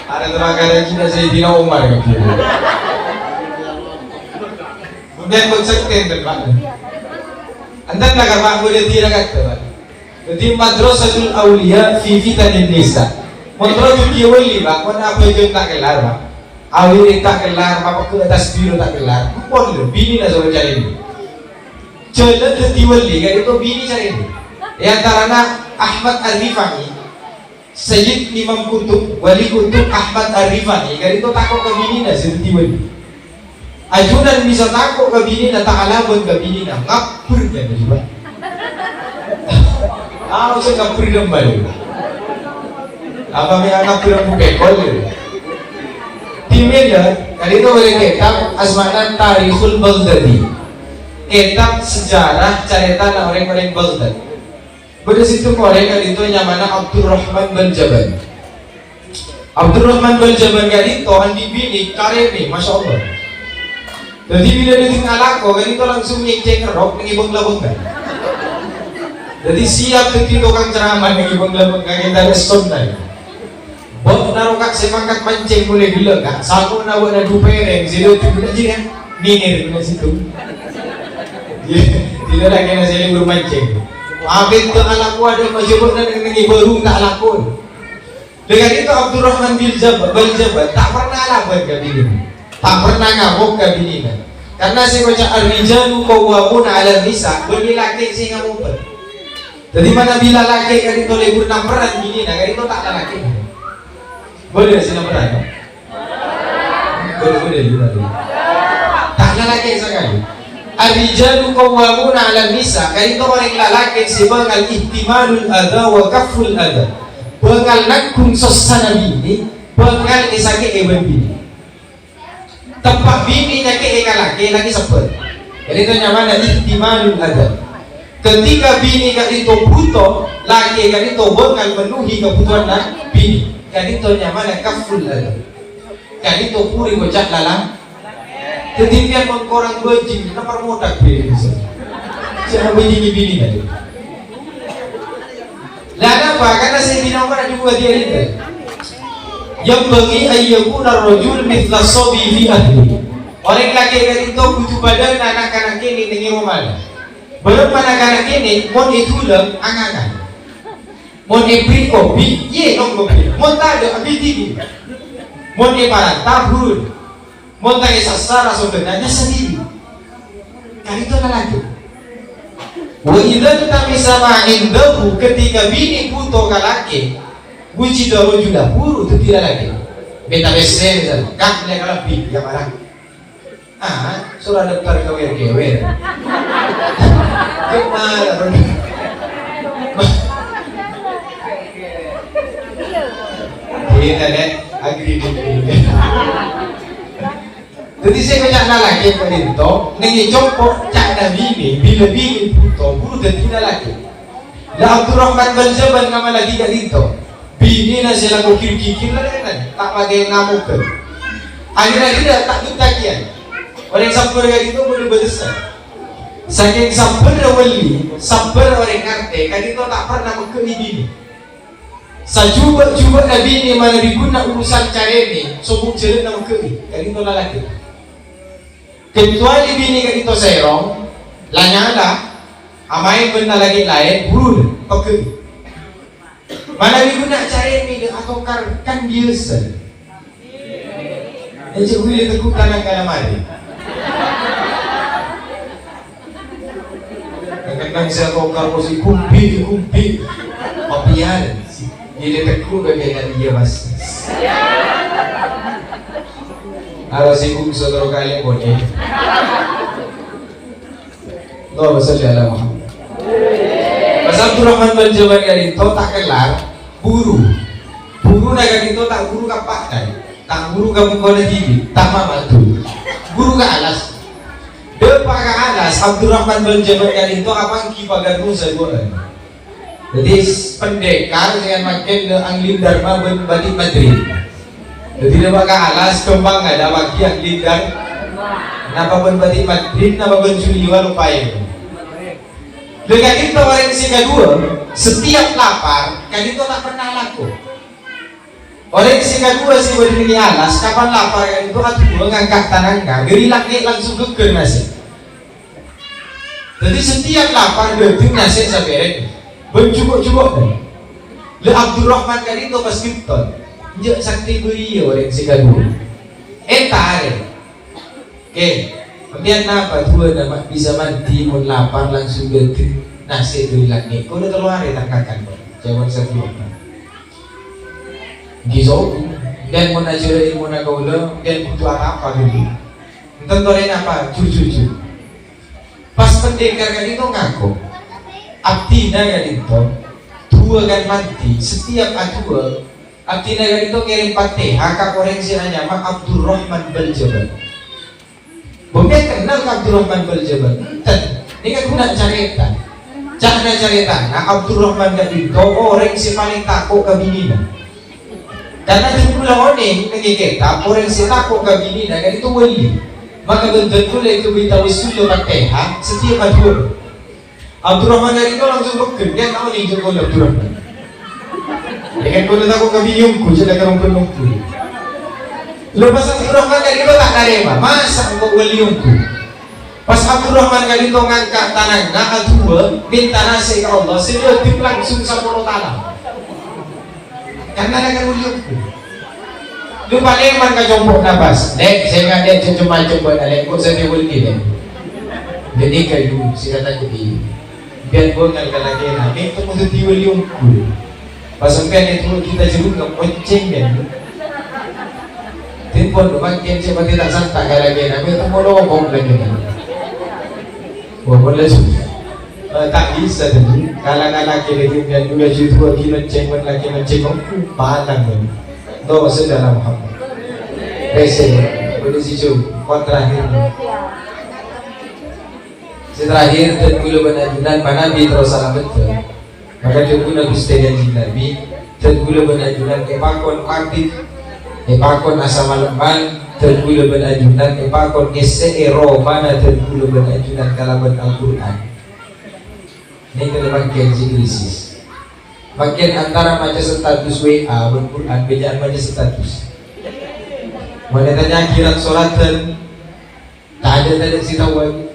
Ada terbakar kita saya Dina Umar kan dia. Kemudian konsisten terpak. Antan nak apa boleh tidak kata. Jadi madrasatul aulia fi fitanin nisa. Madrasatul kiwali pak, mana apa yang tak kelar pak. Awil tak kelar, apa ke atas biru tak kelar. Pun lu, bini dah suruh cari ni. Jalan tertiwali, kan itu bini cari ni. Yang antaranya Ahmad Ar-Rifani, Sayyid Imam Kutub, Wali Kutub Ahmad Ar-Rifani, kan itu takut ke bini dah tertiwali. Ajunan bisa takut ke bini dah tak alamun ke bini dah ngapur kan juga. Macam ngapur kembali. Apa yang ngapur aku bekol ni? Timnya, kali itu boleh kitab asmanan Tarikhul Baghdadi, kitab sejarah cerita orang-orang Baghdad. Pada situ orang kali itu namanya Abdurrahman bin Jaban. Abdurrahman bin Jaban kali itu andi bini karir ni, masya Allah. Jadi bila dia tinggal aku, kali itu langsung ngecek rok ngibang labang. Jadi siap begitu tukang ceramah ngibang labang kita respon dah. Bawa naruh semangat mancing boleh gila kak. Saku nak buat nadu pereng, zero tu guna je kan? Ni guna situ. Tidak lagi nak saya bermancing. Abang tu anak ada macam mana dengan baru tak lakon. Dengan itu Abdurrahman bin Jaban tak pernah lakukan kabini. Tak pernah ngamuk kabini. Karena saya baca Ar-Rijalu Qawwamun 'ala Nisa, bagi laki saya ngamuk. Jadi mana bila laki kan itu lebih peran gini, nah kan itu tak ada laki. Boleh sih nampak? Boleh juga tu. Tak lelaki sekali. Ar-rijalu qawwamun 'ala nisa. Kali itu orang lelaki sebagai ihtimalul adha wa kaful adha. Bengal nakung sosana bini, bengal isake eben bini. Tempat bini nyake laki sepet. Jadi itu namanya ihtimalul adha. Ketika bini kali itu butuh, laki kali itu bengal menuhi kebutuhan bini. Kali itu nyaman kaful ada. Kali itu puri bocah lalang. Ketika korang bajing, nomor modak bini. Siapa bajing bini tadi? Lalu apa? Karena saya bina orang juga dia itu. Yang bagi ayyaku narrojul mitla sobi fi ahli. Orang laki kali itu butuh badan anak-anak ini dengan rumah. Belum anak-anak ini, mon itu lem angan-angan. Mon ebri kopi, ye nong kopi. Mon tak ada abis tinggi. Mon eparan tabur. Mon tak esasara sebenarnya sendiri. Kali itu lagi. Wa idza tamisama indahu ketika bini butuh kalake. Buci daro juga buru itu tidak lagi. Beta besen misalnya. Kak dia kalau bini yang marah. Surat daftar kewer-kewer. Gimana? Iya nek agree dulu. Jadi saya banyak lalaki pada itu, nengi copok cak nabi ini bila bini puto buru dan tidak lagi. Lah Abdurrahman bin Jabal nama lagi kat itu. Bini nasi lagu kiri lah kan, tak pakai ngamuk kan. Akhirnya tak tutakian. Orang sabar kat itu boleh besar. Saking sabar wali, sabar orang ngerti, kan itu tak pernah mengkeni bini. Sajuba nabi ini mana diguna urusan cari ini, sobuk jalan nama keni, kan itu lalaki. Kecuali bini kan itu serong, lanyala, amai benda lagi lain, burun, pekeri. Mana diguna cari ini atau kan biasa. Jadi boleh tekuk kanan mari. Kadang-kadang saya tokar posisi kumpi, papian. Jadi tekuk dengan dia mas. Kalau sibuk saudara kalian boleh. Doa besar dalam Muhammad. Pas Abdurrahman bin Jabal kali itu tak kelar, buru naga itu tak buru kapak kan, tak buru kamu kau gigi, tak mamatu, buru ke alas. Depan ke alas, Abdurrahman bin Jabal kali itu apa kipagar nusa bukan. Jadi pendekar dengan makin anglim dharma bin Batik Madrid. Jadi dia pakai alas kembang ada bagi yang lidar. Napa pun Batik Madrid, napa pun Juliwa lupain. Dengan itu orang si kedua, setiap lapar, kan itu tak pernah laku. Orang si kedua si berdiri alas, kapan lapar kan itu atuh ngangkat tanangnya, gerilak nih langsung geger nasi. Jadi setiap lapar berarti nasi saberet, berjubuk-jubuk kan. Le Abdurrahman kan itu pas Krypton. Jek sakti beri orang si kedua. Tare. Oke, kemudian apa? Dua nama bisa mati mun lapar langsung geger nasi dari langit. Kau udah keluar ya tangkakan kau. Jangan satu. Gizo. Dan mun ajar ilmu nak kau le, dan butuh apa gitu. Tentunya apa? Jujur. Pas pendekar kan itu ngaku. Abdina kan itu. Dua kan mati. Setiap dua. Abdina kan itu kirim Fatihah ke orang si nama Abdurrahman bin Jabal. Bukan kenal Abdurrahman bin Jabal. Ini kan guna cerita. Jangan cerita. Nah Abdurrahman bin Jabal orang si paling takut ke bininya. Karena di pulau ini kita orang si takut ke bininya kan itu wali. Maka bentuk itu kita wisuda Fatihah setiap dua. Abdurrahman bin Jabal langsung bekerja tahu ni juga Abdurrahman. Dengan kulit aku kebinyungku, sudah kerumpunungku. Lepas Abdurrahman kali itu tak nerima, masa engkau waliungku. Pas Abdurrahman kali itu ngangkat tanah, nak dua, minta nasi ke Allah, sehingga dia langsung 10 tanah. Karena dengan waliungku. Lupa leman ke jompok nafas, nek saya ngadek macam-macam buat alek, kok saya wali ni. Jadi kayu, saya kata jadi, biar gue ngalkan lagi, ini itu maksud di waliungku. Pas sampai itu kita jemput ke ponceng kan. Telepon makin cepat tidak santai lagi. Nabi itu mau logong lagi kan. Wah boleh juga. Tak bisa tu. Kalau kiri dan juga juta kilo cengkut lagi mencengkut palang tu. Doa saudara Muhammad. Besi boleh situ. Kau terakhir. Terakhir terpuluh benar mana bi terus salam betul. Maka dia guna gustadian Nabi tergula benajunan epakon aktif epakon asama leman tergula benajunan epakon SERO mana tergula benajunan kalaban Al-Quran. Ini kalau makin krisis makin antara macam status WA Al-Quran bejaan macam status mana tanya akhirat solatan tak ada si tahu.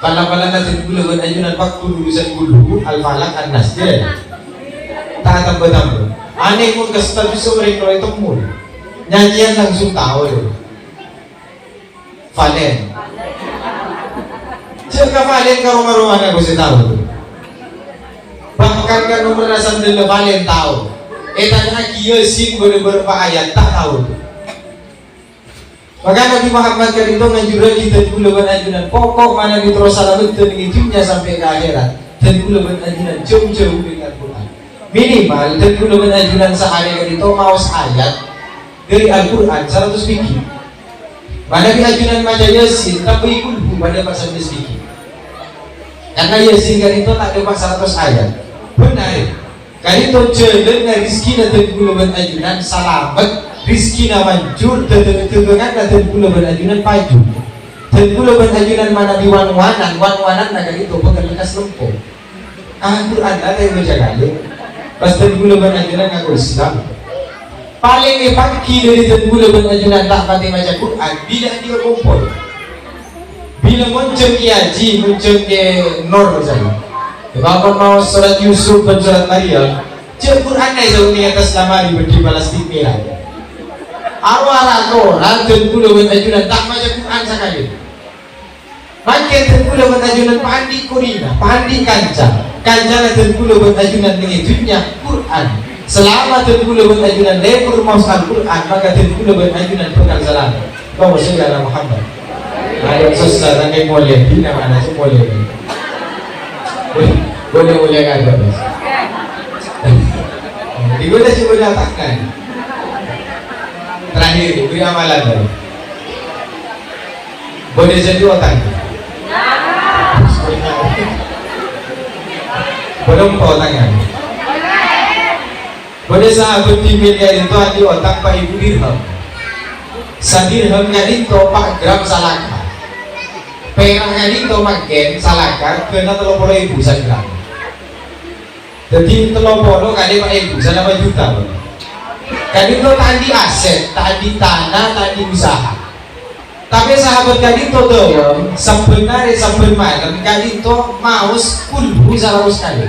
Pala-pala natin gula ajunan waktu lulusan gulu al-falak an-nas dia tak tambah-tambah aneh pun kesetabis seorang kalau itu mul nyanyian langsung tahu Valen jika Valen ke rumah-rumah aku sih tahu bahkan kan nomor nasan dulu Valen tahu tanya kia sim beberapa ayat tak tahu. Maka Nabi Muhammad kan itu menganjurkan kita dulu benajunan pokok mana di terus salah betul hidupnya sampai ke akhirat dan dulu benajunan jauh-jauh dengan Quran. minimal dan kulo ajunan sehari itu mau ayat dari Al-Quran 100 biki. Mana di ajunan maca Yasin tapi ikut pada pasal biki. Karena Yasin kan itu tak ada 100 ayat. Benar. Kali itu jalan rizki dan kulo ajunan selamat, rizki na manjur dan tegangan dan kulo ajunan paju. Dan kulo ajunan mana di wan-wanan naga itu bukan lekas lempung. Al-Quran ada yang menjaga. Pas tenggula ajunan ngaku Islam paling epaki dari tenggula ajunan tak pati baca Quran bila dia kumpul bila muncul kiaji muncul ke Nur misalnya bahkan mau surat Yusuf dan surat Maryam cek Quran na isang ni atas lamari berdi balas merah arwah orang tenggula ajunan tak baca Quran sekali makin tenggula ajunan pandi Kurina pandi Kanca na tenggula ajunan dengan dunia Quran selama tenggula ajunan lebur maus Al-Quran maka tenggula ajunan pegang salam bawa segala Muhammad ayo susah nanti boleh di mana sih boleh boleh ada digoda sih boleh takkan terakhir beri amalan boleh jadi otak belum tahu tangan boleh sahabat timil kali itu ada otak Pak Ibu dirham sadirham kali itu 4 gram salaka perak kali itu makin salaka kena 30.000 gram jadi 30 kali Pak Ibu 1 juta kali itu tadi aset tadi tanah tadi usaha tapi sahabat kali itu doang sebenarnya malam kali itu mau 10 100 kali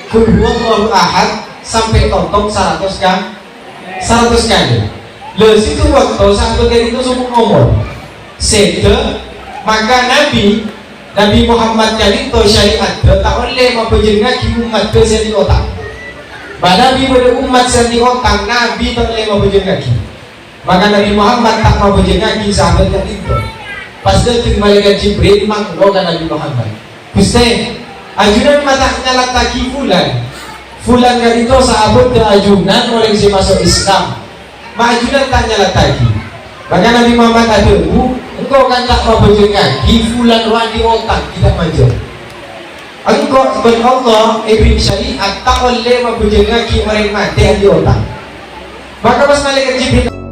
kulhu Allahu ahad sampai tonton 100 kali lalu situ waktu sahabat kali itu semua ngomong sehingga maka Nabi Muhammad kali itu syariat tak oleh memperjengaki umat ke seni otak Nabi pada umat seni otak Nabi tak boleh memperjengaki maka Nabi Muhammad tak mau berjengaki sahabat itu pas datang malaikat Jibril manglokan Nabi Muhammad Gusti ajunan mata nyalat taki fulan kan itu sahabat ajunan oleh si masuk Islam ajunan tak nyalat taki maka Nabi Muhammad ada engkau kan tak mau berjengaki fulan wadi otak tidak maju engkau sebagai Allah ibn syariat tak boleh memperjengaki orang mati di otak maka pas malaikat Jibril